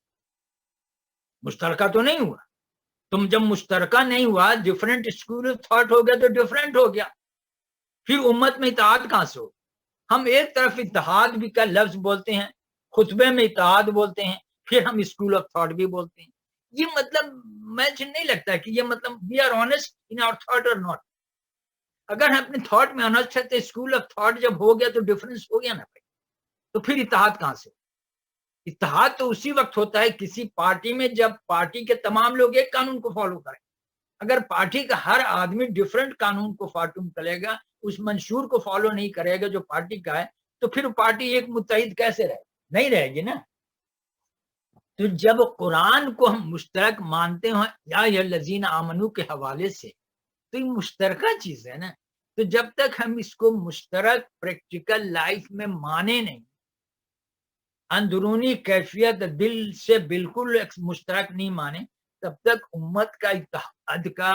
مشترکہ تو نہیں ہوا. تم جب مشترکہ نہیں ہوا, ڈیفرنٹ اسکول آف تھاٹ ہو گیا تو ڈیفرنٹ ہو گیا. پھر امت میں اتحاد کہاں سے ہو؟ ہم ایک طرف اتحاد بھی کا لفظ بولتے ہیں, خطبے میں اتحاد بولتے ہیں, پھر ہم اسکول آف تھاٹ بھی بولتے ہیں. یہ مطلب مجھے نہیں لگتا کہ یہ مطلب we are honest in our thought or not. اگر ہم اپنے تھاٹ میں آنےسٹ ہے تو اسکول آف تھاٹ جب ہو گیا تو ڈفرنس ہو گیا نا بھائی. تو پھر اتحاد کہاں سے؟ اتحاد تو اسی وقت ہوتا ہے کسی پارٹی میں جب پارٹی کے تمام لوگ ایک قانون کو فالو کریں. اگر پارٹی کا ہر آدمی ڈفرنٹ قانون کو فالو کرے گا, اس منشور کو فالو نہیں کرے گا جو پارٹی کا ہے, تو پھر پارٹی ایک متحد کیسے رہے؟ نہیں رہے گی نا. تو جب قرآن کو ہم مشترک مانتے ہیں یا الذین آمنو کے حوالے سے, تو یہ مشترکہ چیز ہے نا. تو جب تک ہم اس کو مشترک پریکٹیکل لائف میں مانے نہیں, اندرونی کیفیت دل سے بالکل مشترک نہیں مانے, تب تک امت کا اتحاد کا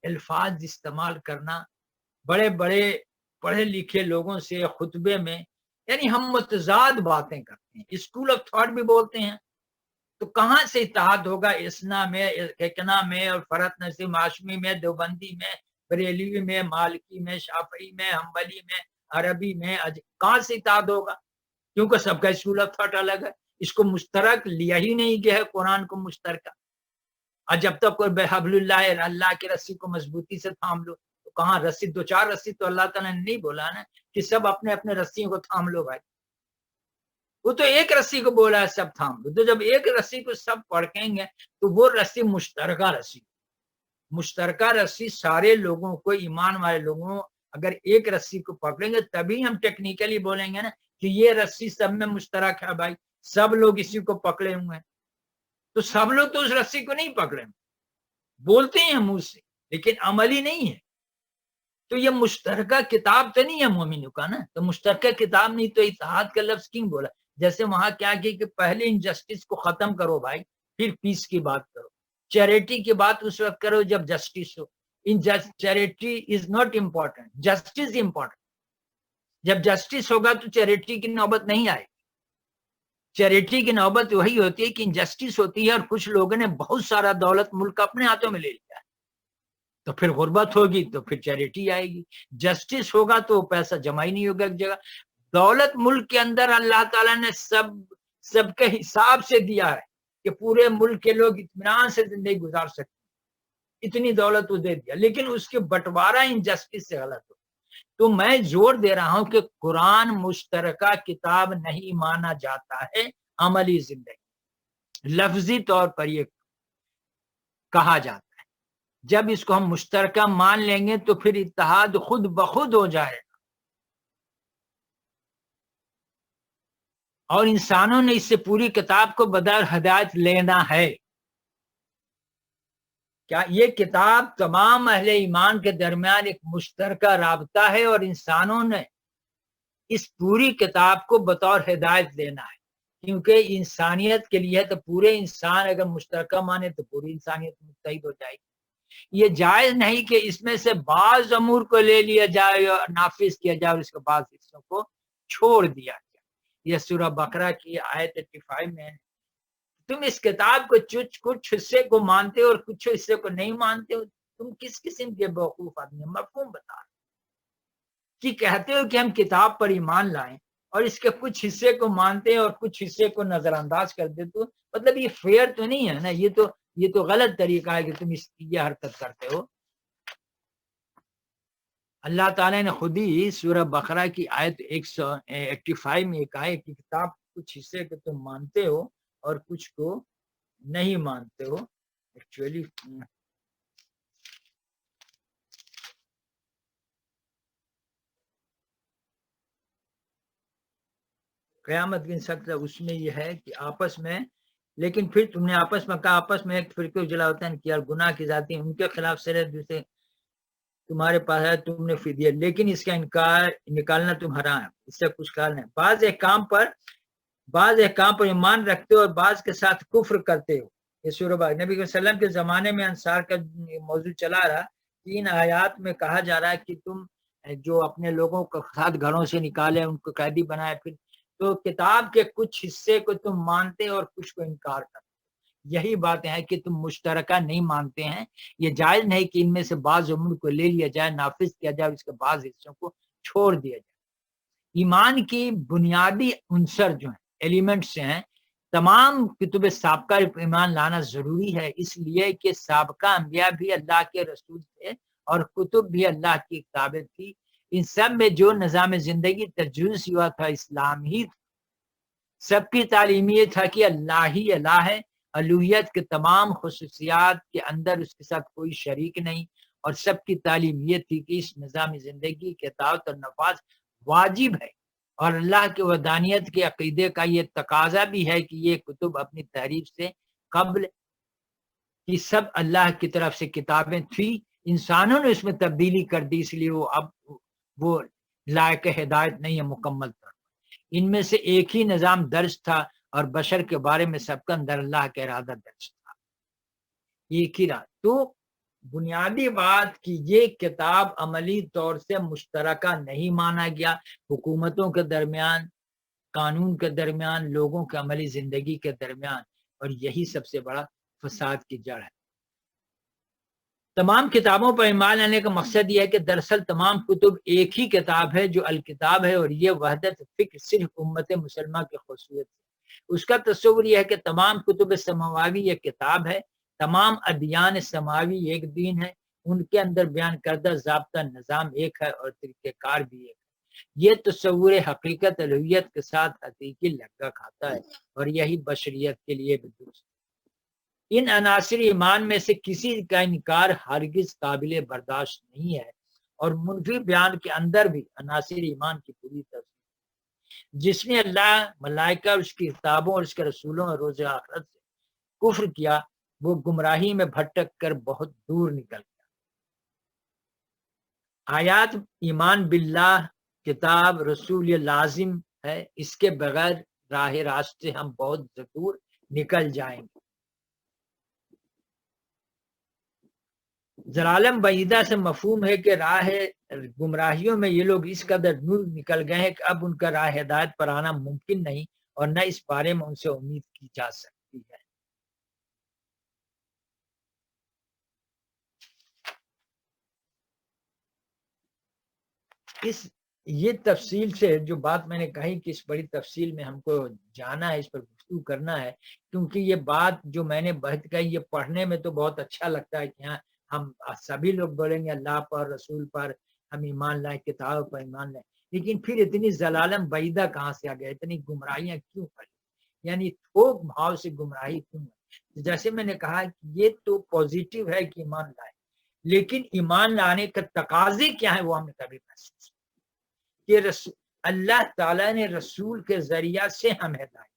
الفاظ استعمال کرنا بڑے بڑے پڑھے لکھے لوگوں سے خطبے میں, یعنی ہم متضاد باتیں کرتے ہیں. اسکول آف تھاٹ بھی بولتے ہیں, تو کہاں سے اتحاد ہوگا؟ اسنا میں, ایکنا میں, اور فرت نسیم ہاشمی میں, دیوبندی میں, بریلوی میں, مالکی میں, شافعی میں, حنبلی میں, عربی میں, کہاں سے اتحاد ہوگا؟ کیونکہ سب کا اسکول آف تھاٹ الگ ہے. اس کو مشترک لیا ہی نہیں گیا ہے قرآن کو مشترکہ. اور جب تک کوئی بحبل اللہ, اللہ کی رسی کو مضبوطی سے تھام لو, تو کہاں رسی, دو چار رسی تو اللہ تعالیٰ نے نہیں بولا نا کہ سب اپنے اپنے رسیوں کو تھام لو بھائی. وہ تو ایک رسی کو بولا ہے سب تھام لو. تو جب ایک رسی کو سب پڑھیں گے تو وہ رسی مشترکہ رسی. مشترکہ رسی سارے لوگوں کو, ایمان والے لوگوں اگر ایک رسی کو پکڑیں گے تبھی ہم ٹیکنیکلی بولیں گے نا کہ یہ رسی سب میں مشترک ہے بھائی، سب لوگ اسی کو پکڑے ہوئے ہیں. تو سب لوگ تو اس رسی کو نہیں پکڑے، بولتے ہیں منہ سے لیکن عملی نہیں ہے. تو یہ مشترکہ کتاب تو نہیں ہے مومنوں کا نا، تو مشترکہ کتاب نہیں تو اتحاد کا لفظ کیوں بولا؟ جیسے وہاں کیا کہ پہلے انجسٹس کو ختم کرو بھائی، پھر پیس کی بات کرو. چیریٹی کی بات اس وقت کرو جب justice who. Charity is not important, justice important. جب جسٹس ہوگا تو چیریٹی کی نوبت نہیں آئے. چیریٹی کی نوبت وہی ہوتی ہے کہ انجسٹس ہوتی ہے اور کچھ لوگوں نے بہت سارا دولت ملک اپنے ہاتھوں میں لے لیا ہے، تو پھر غربت ہوگی تو پھر چیریٹی آئے گی. جسٹس ہوگا تو پیسہ جمع ہی نہیں ہوگا ایک جگہ. دولت ملک کے اندر اللہ تعالیٰ نے سب کے حساب سے دیا ہے کہ پورے ملک کے لوگ اطمینان سے زندگی گزار سکتے، اتنی دولت وہ دے دیا، لیکن اس کے بٹوارا انجسٹس سے غلط ہو. تو میں زور دے رہا ہوں کہ قرآن مشترکہ کتاب نہیں مانا جاتا ہے عملی زندگی. لفظی طور پر یہ کہا جاتا ہے. جب اس کو ہم مشترکہ مان لیں گے تو پھر اتحاد خود بخود ہو جائے گا. اور انسانوں نے اس سے پوری کتاب کو بدل ہدایت لینا ہے. کیا یہ کتاب تمام اہل ایمان کے درمیان ایک مشترکہ رابطہ ہے اور انسانوں نے اس پوری کتاب کو بطور ہدایت لینا ہے، کیونکہ انسانیت کے لیے تو پورے انسان اگر مشترکہ مانے تو پوری انسانیت متحد ہو جائے گی. یہ جائز نہیں کہ اس میں سے بعض امور کو لے لیا جائے اور نافذ کیا جائے اور اس کے بعض حصوں کو چھوڑ دیا جائے. یہ سورہ بقرہ کی آیت 85 میں تم اس کتاب کو کچھ حصے کو مانتے ہو اور کچھ حصے کو نہیں مانتے ہو، تم کس قسم کے بیوقوف آدمی. مفہوم بتا کہ کہتے ہو کہ ہم کتاب پر ایمان لائیں اور اس کے کچھ حصے کو مانتے ہیں اور کچھ حصے کو نظر انداز کر دیتے ہو. مطلب یہ فیئر تو نہیں ہے نا، یہ تو غلط طریقہ ہے کہ تم یہ حرکت کرتے ہو. اللہ تعالیٰ نے خود ہی سورہ بقرہ کی آیت 185 میں کہا ہے کہ کتاب کچھ حصے کو تم مانتے ہو اور کچھ کو نہیں مانتے ہو. ایکچولی قیامت گن سکتا اس میں یہ ہے کہ آپس میں، لیکن پھر تم نے آپس میں کہا، آپس میں ایک فرقے جلا ہوتا ہے کہ گناہ کی ذاتی ان کے خلاف سرے دوسرے تمہارے پاس ہے، تم نے فدیہ، لیکن اس کا انکار نکالنا تم حرام ہے، اس سے کچھ کال نہیں. بعض احکام پر ایمان رکھتے ہو اور بعض کے ساتھ کفر کرتے ہو. یہ سورہ بقرہ نبی صلی اللہ علیہ وسلم کے زمانے میں انصار کا موضوع چلا رہا. 3 آیات میں کہا جا رہا ہے کہ تم جو اپنے لوگوں کو ساتھ گھروں سے نکالے، ان کو قیدی بنائے، پھر تو کتاب کے کچھ حصے کو تم مانتے اور کچھ کو انکار کرتے. یہی باتیں ہیں کہ تم مشترکہ نہیں مانتے ہیں. یہ جائز نہیں کہ ان میں سے بعض امور کو لے لیا جائے، نافذ کیا جائے، اس کے بعض حصوں کو چھوڑ دیا جائے. ایمان کی بنیادی عنصر جو ہیں، ایلیمنٹس ہیں، تمام کتب سابقہ ایمان لانا ضروری ہے، اس لیے کہ سابقہ انبیاء بھی اللہ کے رسول تھے اور کتب بھی اللہ کی کتابیں تھی. ان سب میں جو نظام زندگی تجویز ہوا تھا اسلام ہی تھا. سب کی تعلیم یہ تھا کہ اللہ ہی الہ ہے، الوہیت کے تمام خصوصیات کے اندر اس کے ساتھ کوئی شریک نہیں، اور سب کی تعلیم یہ تھی کہ اس نظام زندگی کے اطاعت اور نفاذ واجب ہے. اور اللہ کے وحدانیت کے عقیدے کا یہ تقاضا بھی ہے کہ یہ کتب اپنی تحریف سے قبل کی سب اللہ کی طرف سے کتابیں تھیں، انسانوں نے اس میں تبدیلی کر دی، اس لیے وہ لائق ہدایت نہیں ہے مکمل طور پر. ان میں سے ایک ہی نظام درج تھا اور بشر کے بارے میں سب کا اندر اللہ کا ارادہ درج تھا، ایک ہی رات. تو بنیادی بات کہ یہ کتاب عملی طور سے مشترکہ نہیں مانا گیا، حکومتوں کے درمیان، قانون کے درمیان، لوگوں کے عملی زندگی کے درمیان، اور یہی سب سے بڑا فساد کی جڑ ہے. تمام کتابوں پر ایمان لانے کا مقصد یہ ہے کہ دراصل تمام کتب ایک ہی کتاب ہے جو الکتاب ہے، اور یہ وحدت فکر صرف امت مسلمہ کی خصوصیت ہے. اس کا تصور یہ ہے کہ تمام کتب سماوی ایک کتاب ہے، تمام ادیان سماوی ایک دین ہے، ان کے اندر بیان کردہ ضابطہ نظام ایک ہے اور طریقہ کار بھی ایک ہے. یہ تصور حقیقت الوہیت کے ساتھ حقیقی لگا کھاتا ہے، اور یہی بشریت کے لیے بھی درست. ان عناصر ایمان میں سے کسی کا انکار ہرگز قابل برداشت نہیں ہے، اور منفی بیان کے اندر بھی عناصر ایمان کی پوری تفصیل. جس نے اللہ، ملائکہ اور اس کی کتابوں اور اس کے رسولوں اور روز آخرت سے کفر کیا وہ گمراہی میں بھٹک کر بہت دور نکل گیا. آیات ایمان باللہ، کتاب، رسول یہ لازم ہے، اس کے بغیر راہ راست سے ہم بہت دور نکل جائیں گے. ضلالم بعیدہ سے مفہوم ہے کہ راہ گمراہیوں میں یہ لوگ اس قدر دور نکل گئے ہیں کہ اب ان کا راہ ہدایت پر آنا ممکن نہیں اور نہ اس بارے میں ان سے امید کی جا سکتی ہے. یہ تفصیل سے جو بات میں نے کہی کہ اس بڑی تفصیل میں ہم کو جانا ہے، اس پر گفتگو کرنا ہے، کیونکہ یہ بات جو میں نے بحث کہی یہ پڑھنے میں تو بہت اچھا لگتا ہے کہ ہاں ہم سبھی لوگ بولیں گے اللہ پر، رسول پر ہم ایمان لائیں، کتاب پر ایمان لائیں، لیکن پھر اتنی ضلالم بعیدہ کہاں سے آ گیا، اتنی گمراہیاں کیوں پڑی، یعنی تھوک بھاؤ سے گمراہی کیوں ہے. جیسے میں نے کہا کہ یہ تو پوزیٹو ہے کہ ایمان لائے، لیکن ایمان لانے کا تقاضے کیا ہے وہ ہم نے کبھی محسوس کہ اللہ تعالیٰ نے رسول کے ذریعہ سے ہم ہدایت.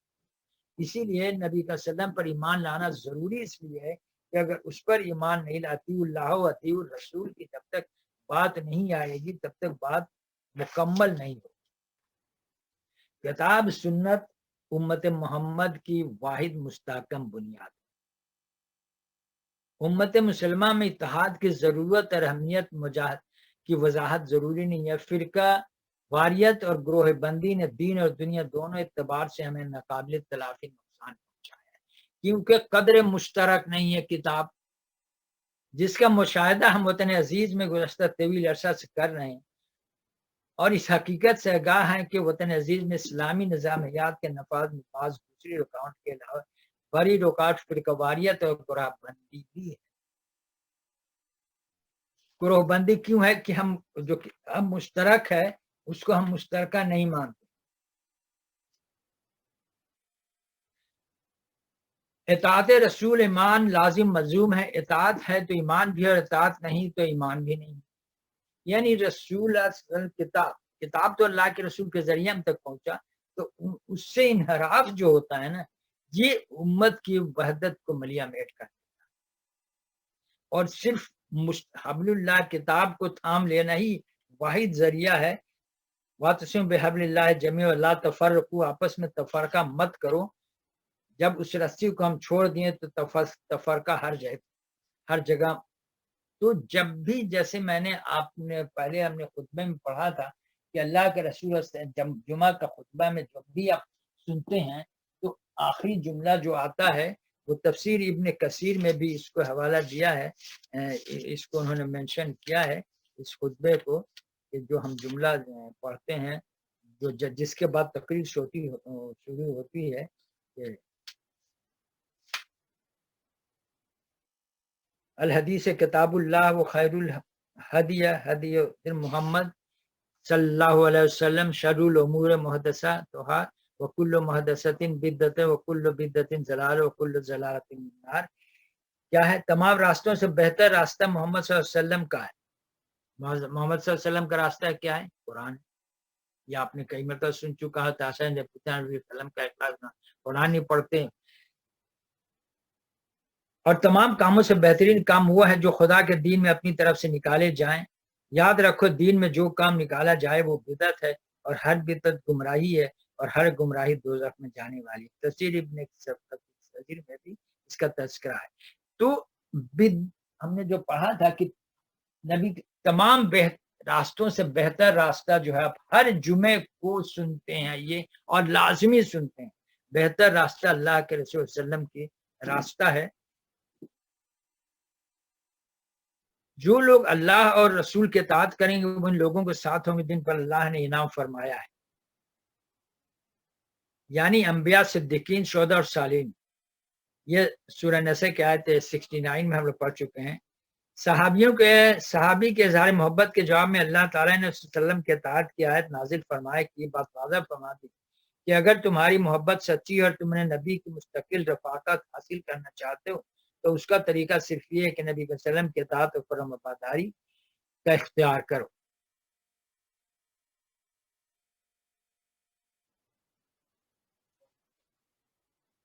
اسی لیے نبی کا وسلم پر ایمان لانا ضروری اس لیے ہے کہ اگر اس پر ایمان نہیں لاتی اللہ و اطیع الرسول کی جب تک بات نہیں آئے گی تب تک بات مکمل نہیں ہوگی. کتاب سنت امت محمد کی واحد مستحکم بنیاد. امت مسلمہ میں اتحاد کی ضرورت اور اہمیت مجاہد کی وضاحت ضروری نہیں ہے. فرقہ واریت اور گروہ بندی نے دین اور دنیا دونوں اعتبار سے ہمیں ناقابل تلافی نقصان پہنچایا ہے، کیونکہ قدر مشترک نہیں ہے کتاب جس کا مشاہدہ ہم وطن عزیز میں گزشتہ طویل عرصہ سے کر رہے ہیں، اور اس حقیقت سے آگاہ ہیں کہ وطن عزیز میں اسلامی نظامیات کے نفاذ دوسری رکاوٹ کے علاوہ بڑی رکاوٹ فرقہ واریت اور گروہ بندی بھی ہے. گروہ بندی کیوں ہے کہ ہم جو ہم مشترک ہے اس کو ہم مشترکہ نہیں مانتے. اطاعت رسول ایمان لازم ملزوم ہے. اطاعت ہے تو ایمان بھی ہے اور اطاعت نہیں تو ایمان بھی نہیں. یعنی رسول کتاب تو اللہ کے رسول کے ذریعے ہم تک پہنچا، تو اس سے انحراف جو ہوتا ہے نا یہ امت کی وحدت کو ملیا میٹ کر دیتا ہے. اور صرف حبل اللہ کتاب کو تھام لینا ہی واحد ذریعہ ہے. واعتصموا بحبل اللہ جمیعا ولا تفرقوا، آپس میں تفرقہ مت کرو. جب اس رسی کو ہم چھوڑ دیے تو تفرقہ ہر جگہ. تو جب بھی جیسے میں نے آپ نے پہلے ہم نے خطبے میں پڑھا تھا کہ اللہ کے رسول جمعہ کا خطبہ میں جب بھی آپ سنتے ہیں تو آخری جملہ جو آتا ہے وہ تفسیر ابن کثیر میں بھی اس کو حوالہ دیا ہے، اس کو انہوں نے مینشن کیا ہے اس خطبے کو کہ جو ہم جملہ پڑھتے ہیں جو جس کے بعد تقریر شروع ہوتی ہے کہ الحدیث کتاب اللہ و خیر الحدی حدی محمد صلی اللہ علیہ وسلم، شر الامور محدثاتھا وکل محدثۃ بدعۃ وکل بدعۃ ضلالۃ وکل ضلالۃ فی النار. کیا ہے؟ تمام راستوں سے بہتر راستہ محمد صلی اللہ علیہ وسلم کا ہے. محمد صلی اللہ علیہ وسلم کا راستہ کیا ہے؟ قرآن. یہ آپ نے کئی مرتبہ سن چکا ہے. تاشا نے پوچھا نبی وسلم کا اخلاص نہ قرآن نہیں پڑھتے. اور تمام کاموں سے بہترین کام وہ ہے جو خدا کے دین میں اپنی طرف سے نکالے جائیں. یاد رکھو دین میں جو کام نکالا جائے وہ بدعت ہے اور ہر بدعت گمراہی ہے اور ہر گمراہی دوزخ میں جانے والی. تفسیر ابن کثیر میں بھی اس کا تذکرہ ہے. تو ہم نے جو پڑھا تھا کہ نبی تمام راستوں سے بہتر راستہ جو ہے آپ ہر جمعے کو سنتے ہیں یہ اور لازمی سنتے ہیں. بہتر راستہ اللہ کے رسول صلی اللہ علیہ وسلم کی راستہ ہے. جو لوگ اللہ اور رسول کے اطاعت کریں گے وہ ان لوگوں کے ساتھ ہوں گے جن پر اللہ نے انعام فرمایا ہے، یعنی انبیاء، صدیقین، شہداء اور صالحین. یہ سورہ نساء کی آیت 69 میں ہم لوگ پڑھ چکے ہیں. صحابی کے اظہار محبت کے جواب میں اللہ تعالیٰ نے صلی اللہ علیہ وسلم کے اطاعت کی آیت نازل فرمایا کہ یہ بات واضح فرما دی کہ اگر تمہاری محبت سچی اور تم نے نبی کی مستقل رفاقت حاصل کرنا چاہتے ہو تو اس کا طریقہ صرف یہ ہے کہ نبی صلی اللہ علیہ وسلم کے اطاعت اور فرمان برداری کا اختیار کرو.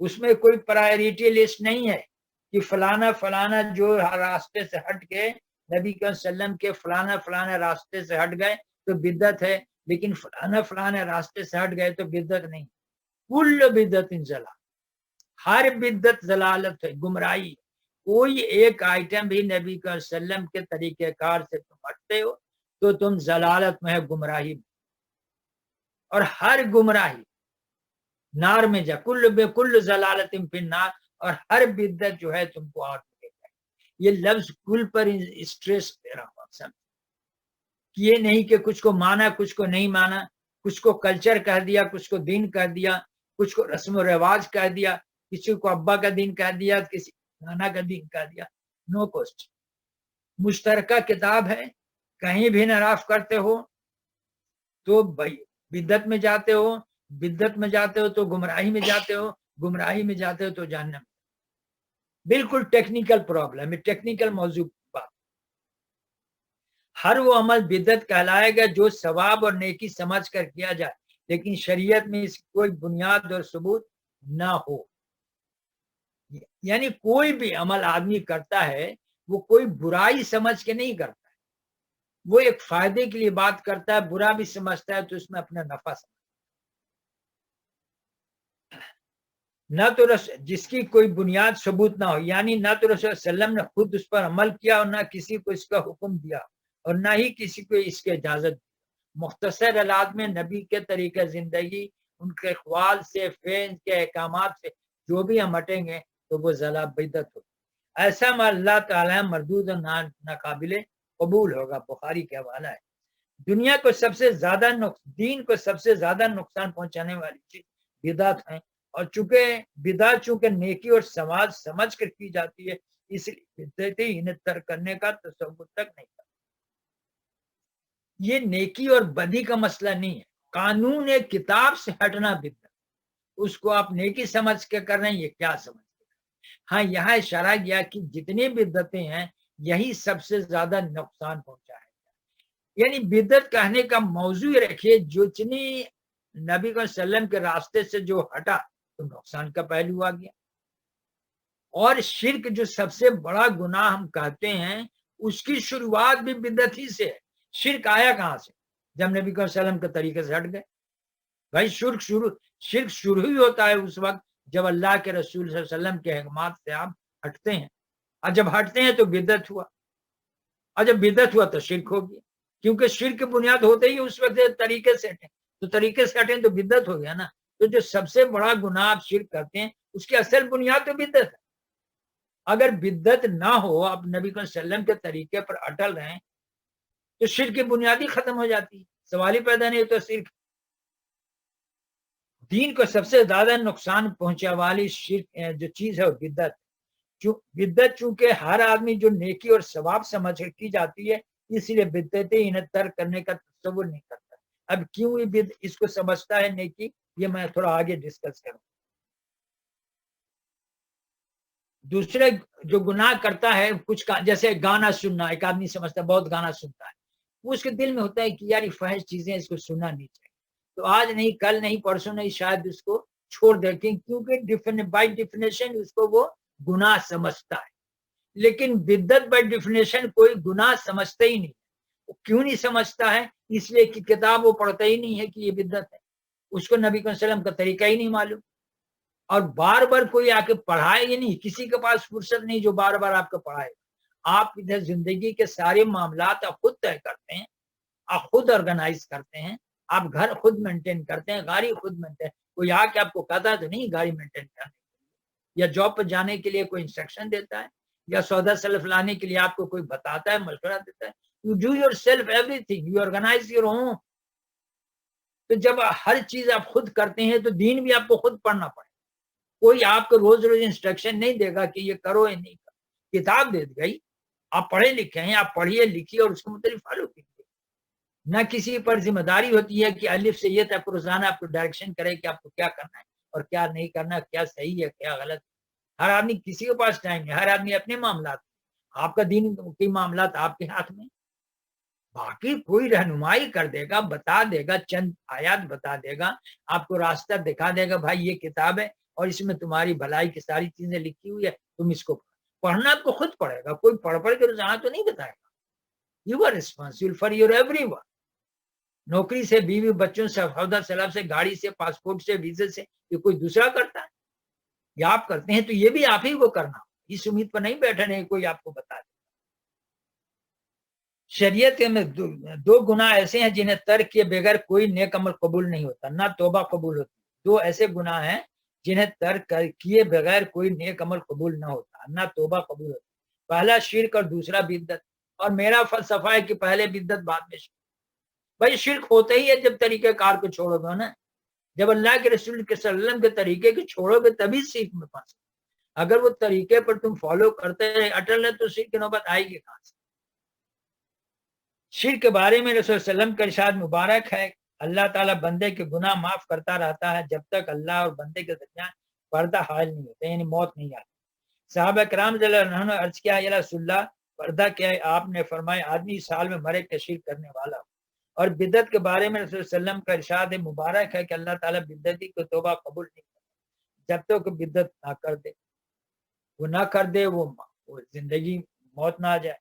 اس میں کوئی پرائرٹی لسٹ نہیں ہے کہ فلانا فلانا جو راستے سے ہٹ گئے نبی کے وسلم کے فلانا فلانا راستے سے ہٹ گئے تو بدعت ہے، لیکن فلانا فلانا راستے سے ہٹ گئے تو بدعت نہیں. کل بدعت ضلال، ہر بدعت ضلالت ہے، گمراہی. کوئی ایک آئٹم بھی نبی کے وسلم کے طریقہ کار سے تم ہٹتے ہو تو تم ضلالت میں ہے، گمراہی میں. اور ہر گمراہی نار میں جا، کل ضلالت فی النار، اور ہر بدعت جو ہے تم کو آگ میں لے جائے. یہ لفظ کل پر اسٹریس دے رہا ہوں سب. یہ نہیں کہ کچھ کو مانا کچھ کو نہیں مانا، کچھ کو کلچر کہہ دیا کچھ کو دین کہہ دیا، کچھ کو رسم و رواج کہہ دیا، کسی کو ابا کا دین کہہ دیا، کسی نانا کا دین کہہ دیا. نو کوسچن. مشترکہ کتاب ہے، کہیں بھی انحراف کرتے ہو تو بدعت میں جاتے ہو، بدعت میں جاتے ہو تو گمراہی میں جاتے ہو، گمراہی میں جاتے ہو تو جہنم. بالکل ٹیکنیکل پرابلم ہے، ٹیکنیکل موضوع بات. ہر وہ عمل بدعت کہلائے گا جو ثواب اور نیکی سمجھ کر کیا جائے لیکن شریعت میں اس کی کوئی بنیاد اور ثبوت نہ ہو. یعنی کوئی بھی عمل آدمی کرتا ہے وہ کوئی برائی سمجھ کے نہیں کرتا ہے، وہ ایک فائدے کے لیے بات کرتا ہے، برا بھی سمجھتا ہے تو اس میں اپنا نفع سمجھتا ہے. نہ تو جس کی کوئی بنیاد ثبوت نہ ہو، یعنی نہ تو رسول صلی اللہ علیہ وسلم نے خود اس پر عمل کیا اور نہ کسی کو اس کا حکم دیا اور نہ ہی کسی کو اس کی اجازت دی. مختصر الفاظ میں نبی کے طریقہ زندگی، ان کے اقوال سے، فعل کے احکامات سے جو بھی ہم ہٹیں گے تو وہ ضلع بدعت ہوگی. ایسا میں اللہ تعالیٰ مردود اور ناقابل قبول ہوگا. بخاری کے حوالہ ہے. دنیا کو سب سے زیادہ دین کو سب سے زیادہ نقصان پہنچانے والی چیز بدعت ہیں، اور چونکہ نیکی اور سماج سمجھ کر کی جاتی ہے اس لیے بدعتیں انہیں ترک کرنے کا تصور تک نہیں کرتا. یہ نیکی اور بدی کا مسئلہ نہیں ہے، قانون کتاب سے ہٹنا بدعت. اس کو آپ نیکی سمجھ کے کر رہے ہیں، یہ کیا سمجھ کے. ہاں یہاں اشارہ کیا کہ جتنی بدعتیں ہیں یہی سب سے زیادہ نقصان پہنچا ہے. یعنی بدعت کہنے کا موضوع رکھیے جو جتنی نبی صلی اللہ علیہ وسلم کے راستے سے جو ہٹا تو نقصان کا پہلو آ گیا. اور شرک جو سب سے بڑا گناہ ہم کہتے ہیں اس کی شروعات بھی بدعت ہی سے ہے. شرک آیا کہاں سے؟ جب نبی صلی اللہ علیہ وسلم کے طریقے سے ہٹ گئے. بھائی شرک شروع ہی ہوتا ہے اس وقت جب اللہ کے رسول صلی اللہ علیہ وسلم کے احکامات سے آپ ہٹتے ہیں، اور جب ہٹتے ہیں تو بدعت ہوا، اور جب بدعت ہوا تو شرک ہو گیا. کیونکہ شرک کی بنیاد ہوتے ہی اس وقت طریقے سے ہٹیں، تو طریقے سے ہٹیں تو بدعت ہو گیا نا. تو جو سب سے بڑا گناہ آپ شرک کرتے ہیں اس کی اصل بنیاد تو بدعت ہے. اگر بدعت نہ ہو، آپ نبی صلی اللہ علیہ وسلم کے طریقے پر اٹل رہیں تو شرک کی بنیاد ہی ختم ہو جاتی ہے، سوال ہی پیدا نہیں. تو شرک دین کو سب سے زیادہ نقصان پہنچا والی شرک جو چیز ہے وہ بدعت. بدعت چونکہ ہر آدمی جو نیکی اور ثواب سمجھ کی جاتی ہے اس لیے بدعتیں انہیں ترک کرنے کا تصور نہیں کرتا. اب کیوں اس کو سمجھتا ہے نیکی، یہ میں تھوڑا آگے ڈسکس کروں. دوسرے جو گناہ کرتا ہے کچھ جیسے گانا سننا، ایک آدمی سمجھتا ہے بہت گانا سنتا ہے، وہ اس کے دل میں ہوتا ہے کہ یار یہ فحش چیزیں اس کو سننا نہیں چاہیے، تو آج نہیں کل نہیں پرسوں نہیں شاید اس کو چھوڑ دیتے ہیں کیونکہ بائی ڈیفینیشن اس کو وہ گناہ سمجھتا ہے. لیکن بدعت بائی ڈیفینیشن کوئی گناہ سمجھتا ہی نہیں. کیوں نہیں سمجھتا ہے؟ اس لیے کہ کتاب وہ پڑھتا ہی نہیں ہے کہ یہ بدعت ہے، اس کو نبی صلی اللہ علیہ وسلم کا طریقہ ہی نہیں معلوم. اور بار بار کوئی آ کے پڑھائے گی نہیں، کسی کے پاس فرصت نہیں جو بار بار آپ کو پڑھائے. آپ ادھر زندگی کے سارے معاملات آپ خود طے کرتے ہیں، آپ خود آرگنائز کرتے ہیں، آپ گھر خود مینٹین کرتے ہیں، گاڑی خود مینٹین. کوئی آ کے آپ کو کہتا ہے تو نہیں گاڑی مینٹین کرنے کے لیے، یا جاب پر جانے کے لیے کوئی انسٹرکشن دیتا ہے، یا سودا سلف لانے کے لیے آپ کو کوئی بتاتا ہے، مشورہ دیتا ہے. You do your self every thing, you organize your home. تو جب ہر چیز آپ خود کرتے ہیں تو دین بھی آپ کو خود پڑھنا پڑے. کوئی آپ کو روز روز انسٹرکشن نہیں دے گا کہ یہ کرو یا نہیں کرو. کتاب دے گئی، آپ پڑھے لکھے ہیں، آپ پڑھیے لکھیے اور اس کو مختلف فالو کیجیے. نہ کسی پر ذمہ داری ہوتی ہے کہ الف سے یہ تک روزانہ آپ کو ڈائریکشن کرے کہ آپ کو کیا کرنا ہے اور کیا نہیں کرنا، کیا صحیح ہے کیا غلط. ہر آدمی کسی کے پاس ٹائم ہے، ہر آدمی اپنے معاملات. آپ کا دین کے معاملات آپ کے ہاتھ میں. باقی کوئی رہنمائی کر دے گا، بتا دے گا، چند آیات بتا دے گا، آپ کو راستہ دکھا دے گا، بھائی یہ کتاب ہے اور اس میں تمہاری بھلائی کی ساری چیزیں لکھی ہوئی ہے، تم اس کو پڑھنا آپ کو خود پڑے گا، کوئی پڑھ پڑھ کے روزانہ تو نہیں بتائے گا. You are responsible for your every one. نوکری سے، بیوی بچوں سے، عہدہ سلام سے، گاڑی سے، پاسپورٹ سے، ویزے سے، یہ کوئی دوسرا کرتا ہے یا آپ کرتے ہیں؟ تو یہ بھی آپ ہی کو کرنا. اس امید پر نہیں بیٹھے کوئی آپ کو بتا دے. شریعت میں دو گناہ ایسے ہیں جنہیں ترک کیے بغیر کوئی نیک عمل قبول نہیں ہوتا، نہ توبہ قبول ہوتی. دو ایسے گناہ ہیں جنہیں ترک کیے بغیر کوئی نیک عمل قبول نہ ہوتا، نہ توبہ قبول ہوتی. پہلا شرک اور دوسرا بدعت. اور میرا فلسفہ ہے کہ پہلے بدعت بعد میں شرک. بھائی شرک ہوتا ہی ہے جب طریقہ کار کو چھوڑو گے نا. جب اللہ کے رسول کے صلی اللہ علیہ وسلم کے طریقے کو چھوڑو گے تبھی شرک میں پھنسو. اگر وہ طریقے پر تم فالو کرتے ہیں اٹل ہے تو شرک کی نوبت آئے گی کہاں سے؟ شرک کے بارے میں رسول صلی اللہ علیہ وسلم کا ارشاد مبارک ہے، اللہ تعالیٰ بندے کے گناہ معاف کرتا رہتا ہے جب تک اللہ اور بندے کے درمیان پردہ حائل نہیں ہوتا، یعنی موت نہیں آتی. صحابہ کرام رضی اللہ عنہم نے عرض کیا، یا رسول اللہ پردہ کیا ہے؟ آپ نے فرمایا آدمی سال میں مرے کہ شرک کرنے والا ہو. اور بدعت کے بارے میں رسول صلی اللہ علیہ وسلم کا ارشاد مبارک ہے کہ اللہ تعالیٰ بدعتی کو توبہ قبول نہیں کرتا جب تک بدعت نہ کر دے. وہ نہ کر دے وہ زندگی موت نہ آ جائے.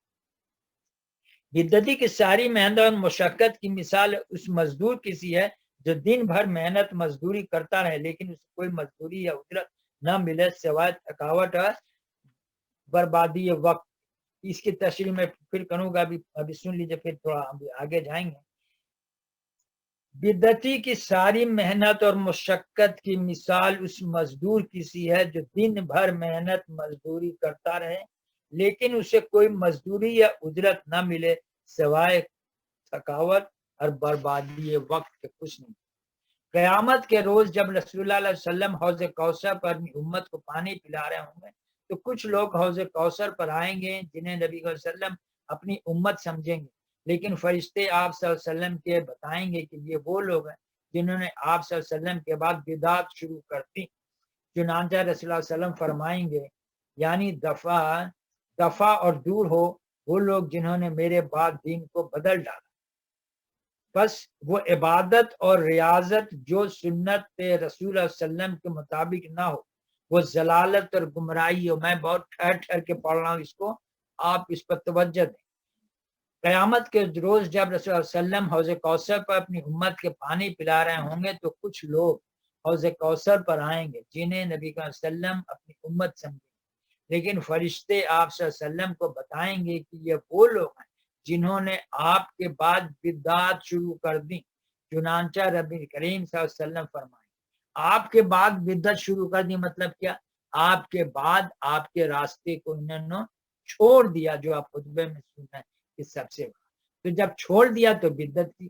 بدعتی کی ساری محنت اور مشقت کی مثال اس مزدور کی سی ہے جو دن بھر محنت مزدوری کرتا رہے لیکن اسے کوئی مزدوری یا اجرت نہ ملے سوائے تھکاوٹ اور بربادی وقت. اس کی تشریح میں پھر کروں گا، ابھی سن لیجیے، پھر تھوڑا آگے جائیں گے. بدعتی کی ساری محنت اور مشقت کی مثال اس مزدور کی سی ہے جو دن بھر محنت مزدوری کرتا رہے لیکن اسے کوئی مزدوری یا اجرت نہ ملے سوائے تھکاوٹ اور بربادی وقت کے کچھ نہیں. قیامت کے روز جب رسول اللہ علیہ وسلم حوض کوثر پر اپنی امت کو پانی پلا رہے ہوں گے تو کچھ لوگ حوض کوثر پر آئیں گے جنہیں نبی صلی اللہ علیہ وسلم اپنی امت سمجھیں گے، لیکن فرشتے آپ صلی اللہ علیہ وسلم کے بتائیں گے کہ یہ وہ لوگ ہیں جنہوں نے آپ صلی اللہ علیہ وسلم کے بعد بدعت شروع کر دی. چنانچہ رسول اللہ علیہ وسلم فرمائیں گے، یعنی دفع اور دور ہو وہ لوگ جنہوں نے میرے بعد دین کو بدل ڈالا. بس وہ عبادت اور ریاضت جو سنت رسول اللہ علیہ وسلم کے مطابق نہ ہو وہ ضلالت اور گمراہی ہو. میں بہت ٹھہر ٹھہر کے پڑھ رہا ہوں اس کو، آپ اس پر توجہ دیں. قیامت کے روز جب رسول اللہ علیہ وسلم حوض کوثر پر اپنی امت کے پانی پلا رہے ہوں گے تو کچھ لوگ حوض کوثر پر آئیں گے جنہیں نبی صلی اللہ علیہ وسلم اپنی امت سمجھیں گے، لیکن فرشتے آپ صلی اللہ علیہ وسلم کو بتائیں گے کہ یہ وہ لوگ ہیں جنہوں نے آپ کے بعد بدعات شروع کر دی. چنانچہ ربی کریم صلی اللہ علیہ وسلم فرمائیں آپ کے بعد بدعت شروع کر دی مطلب کیا؟ آپ کے بعد آپ کے راستے کو انہوں نے چھوڑ دیا، جو آپ خطبے میں سننا ہے اس سب سے. تو جب چھوڑ دیا تو بدعت کی.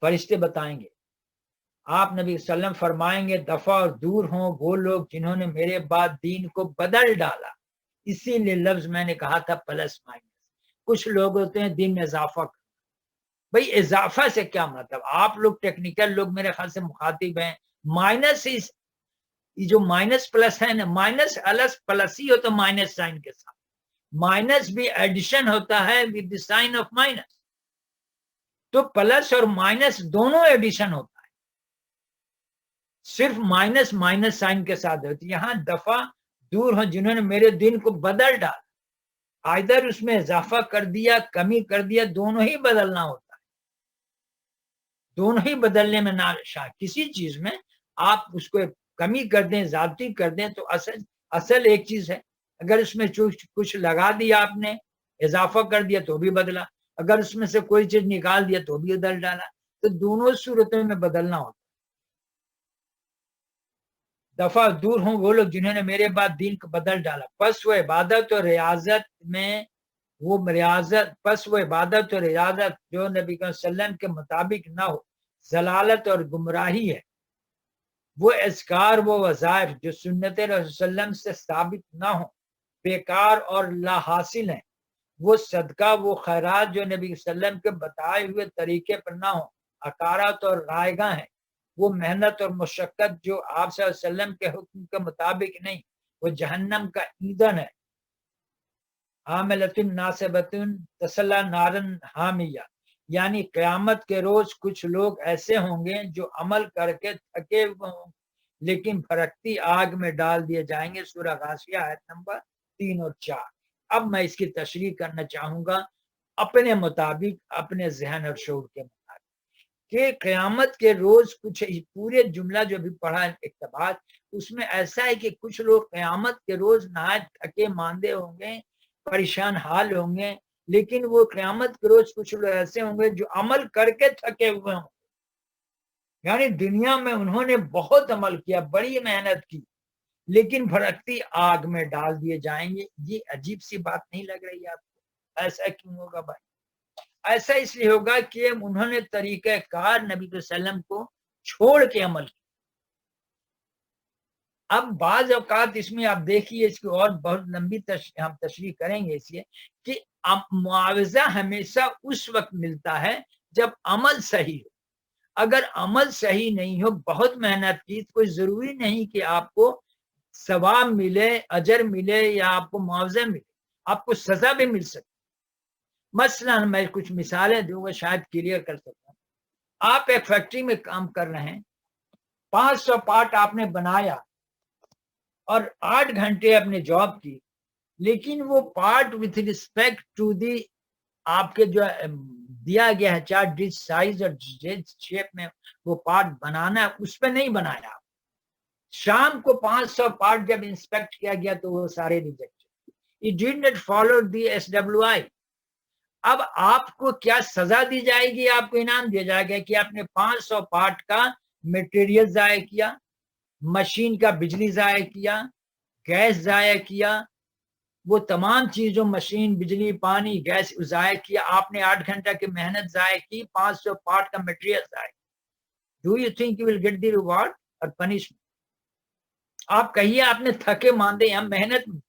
فرشتے بتائیں گے، آپ نبی صلی اللہ علیہ وسلم فرمائیں گے دفع اور دور ہوں وہ لوگ جنہوں نے میرے بعد دین کو بدل ڈالا. اسی لیے لفظ میں نے کہا تھا پلس مائنس. کچھ لوگ ہوتے ہیں دین میں اضافہ کرنا. بھئی اضافہ سے کیا مطلب؟ آپ لوگ ٹیکنیکل لوگ میرے خیال سے مخاطب ہیں. مائنس جو مائنس پلس ہے نا، مائنس پلس ہی ہوتا مائنس سائن کے ساتھ. مائنس بھی ایڈیشن ہوتا ہے with the sign of minus. تو پلس اور مائنس دونوں ایڈیشن ہوتا ہے، صرف مائنس مائنس سائن کے ساتھ ہوتی. یہاں دفع دور ہوں جنہوں نے میرے دین کو بدل ڈالا، ادھر اس میں اضافہ کر دیا کمی کر دیا، دونوں ہی بدلنا ہوتا ہے. دونوں ہی بدلنے میں نہ کسی چیز میں آپ اس کو کمی کر دیں زیادتی کر دیں تو اصل ایک چیز ہے. اگر اس میں کچھ لگا دیا آپ نے اضافہ کر دیا تو بھی بدلا، اگر اس میں سے کوئی چیز نکال دیا تو بھی بدل ڈالا. تو دونوں صورتوں میں بدلنا ہوتا. دفع دور ہوں وہ لوگ جنہوں نے میرے بعد دین کو بدل ڈالا. پس وہ عبادت اور ریاضت جو نبی صلی اللہ علیہ وسلم کے مطابق نہ ہو ضلالت اور گمراہی ہے. وہ اذکار وہ وظائف جو سنت رسول اللہ علیہ وسلم سے ثابت نہ ہو بیکار اور لا حاصل ہیں. وہ صدقہ وہ خیرات جو نبی صلی اللہ علیہ وسلم کے بتائے ہوئے طریقے پر نہ ہو اکارات اور رائگاں ہیں. وہ محنت اور مشقت جو آپ صلی اللہ علیہ وسلم کے حکم کے مطابق نہیں، وہ جہنم کا ایندھن ہے. عاملۃ ناصبۃ تصلی نارا حامیہ، یعنی قیامت کے روز کچھ لوگ ایسے ہوں گے جو عمل کر کے تھکے ہوئے ہوں لیکن بھڑکتی آگ میں ڈال دیے جائیں گے. سورہ غاشیہ آیت نمبر 3 اور 4. اب میں اس کی تشریح کرنا چاہوں گا اپنے مطابق، اپنے ذہن اور شعور کے مطابق، کہ قیامت کے روز کچھ پورے جملہ جو بھی پڑھا اقتباس، اس میں ایسا ہے کہ کچھ لوگ قیامت کے روز نہایت تھکے ماندے ہوں گے، پریشان حال ہوں گے، لیکن وہ قیامت کے روز کچھ لوگ ایسے ہوں گے جو عمل کر کے تھکے ہوئے ہوں، یعنی دنیا میں انہوں نے بہت عمل کیا، بڑی محنت کی، لیکن بھڑکتی آگ میں ڈال دیے جائیں گے. یہ عجیب سی بات نہیں لگ رہی آپ کو؟ ایسا کیوں ہوگا بھائی؟ ایسا اس لیے ہوگا کہ انہوں نے طریقہ کار نبی صلی اللہ علیہ وسلم کو چھوڑ کے عمل کیا. اب بعض اوقات اس میں آپ دیکھیے، اس کی اور بہت لمبی ہم تشریح کریں گے اس لیے کہ معاوضہ ہمیشہ اس وقت ملتا ہے جب عمل صحیح ہو. اگر عمل صحیح نہیں ہو، بہت محنت کی، تو کوئی ضروری نہیں کہ آپ کو ثواب ملے، اجر ملے، یا آپ کو معاوضہ ملے، آپ کو سزا بھی مل سکتی. مثلا میں کچھ مثالیں دوں گا، شاید کلیئر کر سکتا ہوں. آپ ایک فیکٹری میں کام کر رہے ہیں، 500 پارٹ آپ نے بنایا اور 8 گھنٹے اپنے جاب کی، لیکن وہ part with respect to the آپ کے جو دیا گیا ہے چار ڈش سائز اور شیپ میں وہ پارٹ بنانا، اس پہ نہیں بنایا. شام کو 500 پارٹ جب انسپیکٹ کیا گیا تو وہ سارے reject. It did not follow the SWI. اب آپ کو کیا سزا دی جائے گی؟ آپ کو انعام دیا جائے گا کہ آپ نے 500 پارٹ کا میٹیریل ضائع کیا، مشین کا بجلی ضائع کیا، گیس ضائع کیا، وہ تمام چیزوں، مشین، بجلی، پانی، گیس ضائع کیا. آپ نے 8 گھنٹہ کی محنت ضائع کی، 500 پارٹ کا میٹیریل ضائع. Do you think you will get the reward اور پنشمنٹ؟ آپ کہیے آپ نے تھکے ماندے ہیں محنت میں،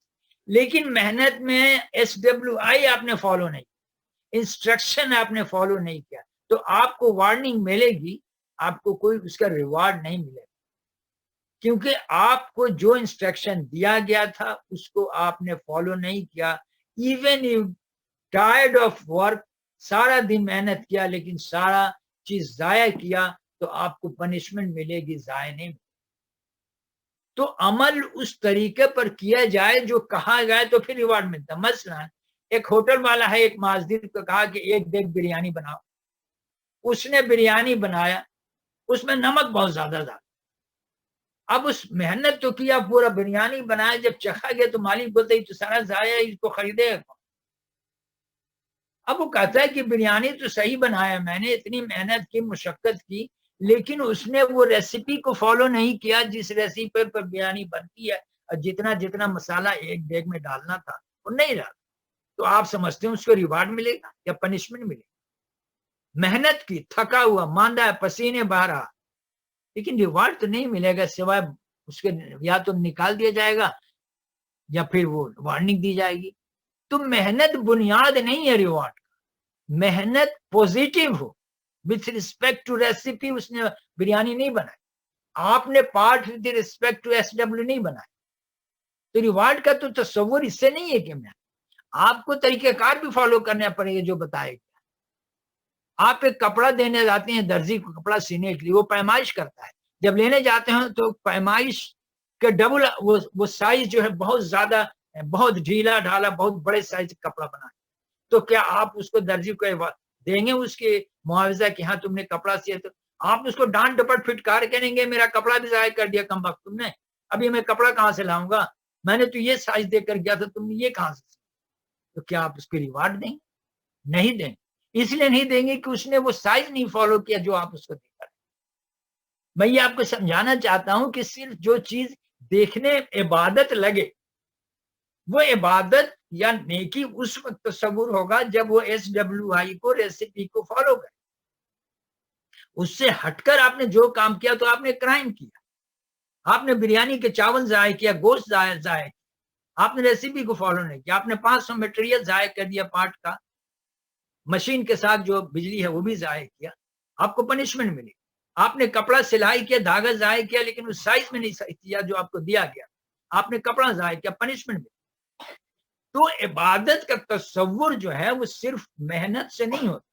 لیکن محنت میں SWI آپ نے فالو نہیں، انسٹرکشن آپ نے فالو نہیں کیا، تو آپ کو وارننگ ملے گی، آپ کو کوئی اس کا ریوارڈ نہیں ملے گا، کیونکہ آپ کو جو انسٹرکشن دیا گیا تھا اس کو آپ نے فالو نہیں کیا. Even you tired of work, سارا دن محنت کیا لیکن سارا چیز ضائع کیا، تو آپ کو پنشمنٹ ملے گی، ضائع نہیں. تو عمل اس طریقے پر کیا جائے جو کہا جائے تو پھر ریوارڈ ملتا. مثلا ایک ہوٹل والا ہے، ایک معذر کو کہا کہ ایک دیگ بریانی بناؤ. اس نے بریانی بنایا، اس میں نمک بہت زیادہ تھا. اب اس محنت تو کیا، پورا بریانی بنایا، جب چکھا گیا تو مالک بولتا ہے تو سارا ضائع، اس کو خریدے گا. اب وہ کہتا ہے کہ بریانی تو صحیح بنایا، میں نے اتنی محنت کی، مشقت کی، لیکن اس نے وہ ریسیپی کو فالو نہیں کیا جس ریسیپی پر بریانی بنتی ہے، اور جتنا مسالہ ایک دیگ میں ڈالنا تھا وہ نہیں ڈالا. تو آپ سمجھتے ہیں اس کو ریوارڈ ملے گا یا پنشمنٹ ملے گا؟ محنت کی، تھکا ہوا، ماندہ، پسینے بہہ رہا، لیکن ریوارڈ تو نہیں ملے گا، سوائے اس کے یا تو نکال دیا جائے گا یا پھر وہ وارننگ دی جائے گی. تو محنت بنیاد نہیں ہے ریوارڈ. محنت پوزیٹو ہو، وتھ رسپیکٹ ٹو ریسیپی. اس نے بریانی نہیں بنائی، آپ نے part with respect to SW نہیں بنائی، تو ریوارڈ کا تو تصور اس سے نہیں ہے کہ میں آپ کو طریقہ کار بھی فالو کرنا پڑے گا جو بتائے گا. آپ ایک کپڑا دینے جاتے ہیں درزی کو کپڑا سینے کے لیے، وہ پیمائش کرتا ہے، جب لینے جاتے ہیں تو پیمائش کے ڈبل وہ سائز جو ہے بہت زیادہ، بہت ڈھیلا ڈھالا، بہت بڑے سائز کا کپڑا بنا. تو کیا آپ اس کو درزی کو دیں گے اس کے معاوضہ کہ ہاں تم نے کپڑا سیا؟ تو آپ اس کو ڈانٹ ڈپٹ پھٹکار کریں گے، میرا کپڑا بھی ضائع کر دیا کم وقت تم نے، ابھی میں کپڑا کہاں سے لاؤں گا، میں نے تو یہ سائز دے کر گیا تھا، تم نے یہ کہاں سے؟ تو کیا آپ اس کو ریوارڈ دیں؟ نہیں دیں. اس لیے نہیں دیں گے کہ اس نے وہ سائز نہیں فالو کیا جو آپ اس کو دے کر. میں یہ آپ کو سمجھانا چاہتا ہوں کہ صرف جو چیز دیکھنے عبادت لگے، وہ عبادت یا نیکی اس وقت تصور ہوگا جب وہ SWI کو، ریسیپی کو فالو کرے. اس سے ہٹ کر آپ نے جو کام کیا تو آپ نے کرائم کیا. آپ نے بریانی کے چاول ضائع کیا، گوشت ضائع کیا، آپ نے ریسیپی کو فالو نہیں کیا، آپ نے 500 میٹیریل ضائع کر دیا پارٹ کا، مشین کے ساتھ جو بجلی ہے وہ بھی ضائع کیا، آپ کو پنشمنٹ ملی. آپ نے کپڑا سلائی کیا، دھاگا ضائع کیا، لیکن اس سائز میں نہیں کیا جو آپ کو دیا گیا، آپ نے کپڑا ضائع کیا، پنشمنٹ ملی. تو عبادت کا تصور جو ہے وہ صرف محنت سے نہیں ہوتا.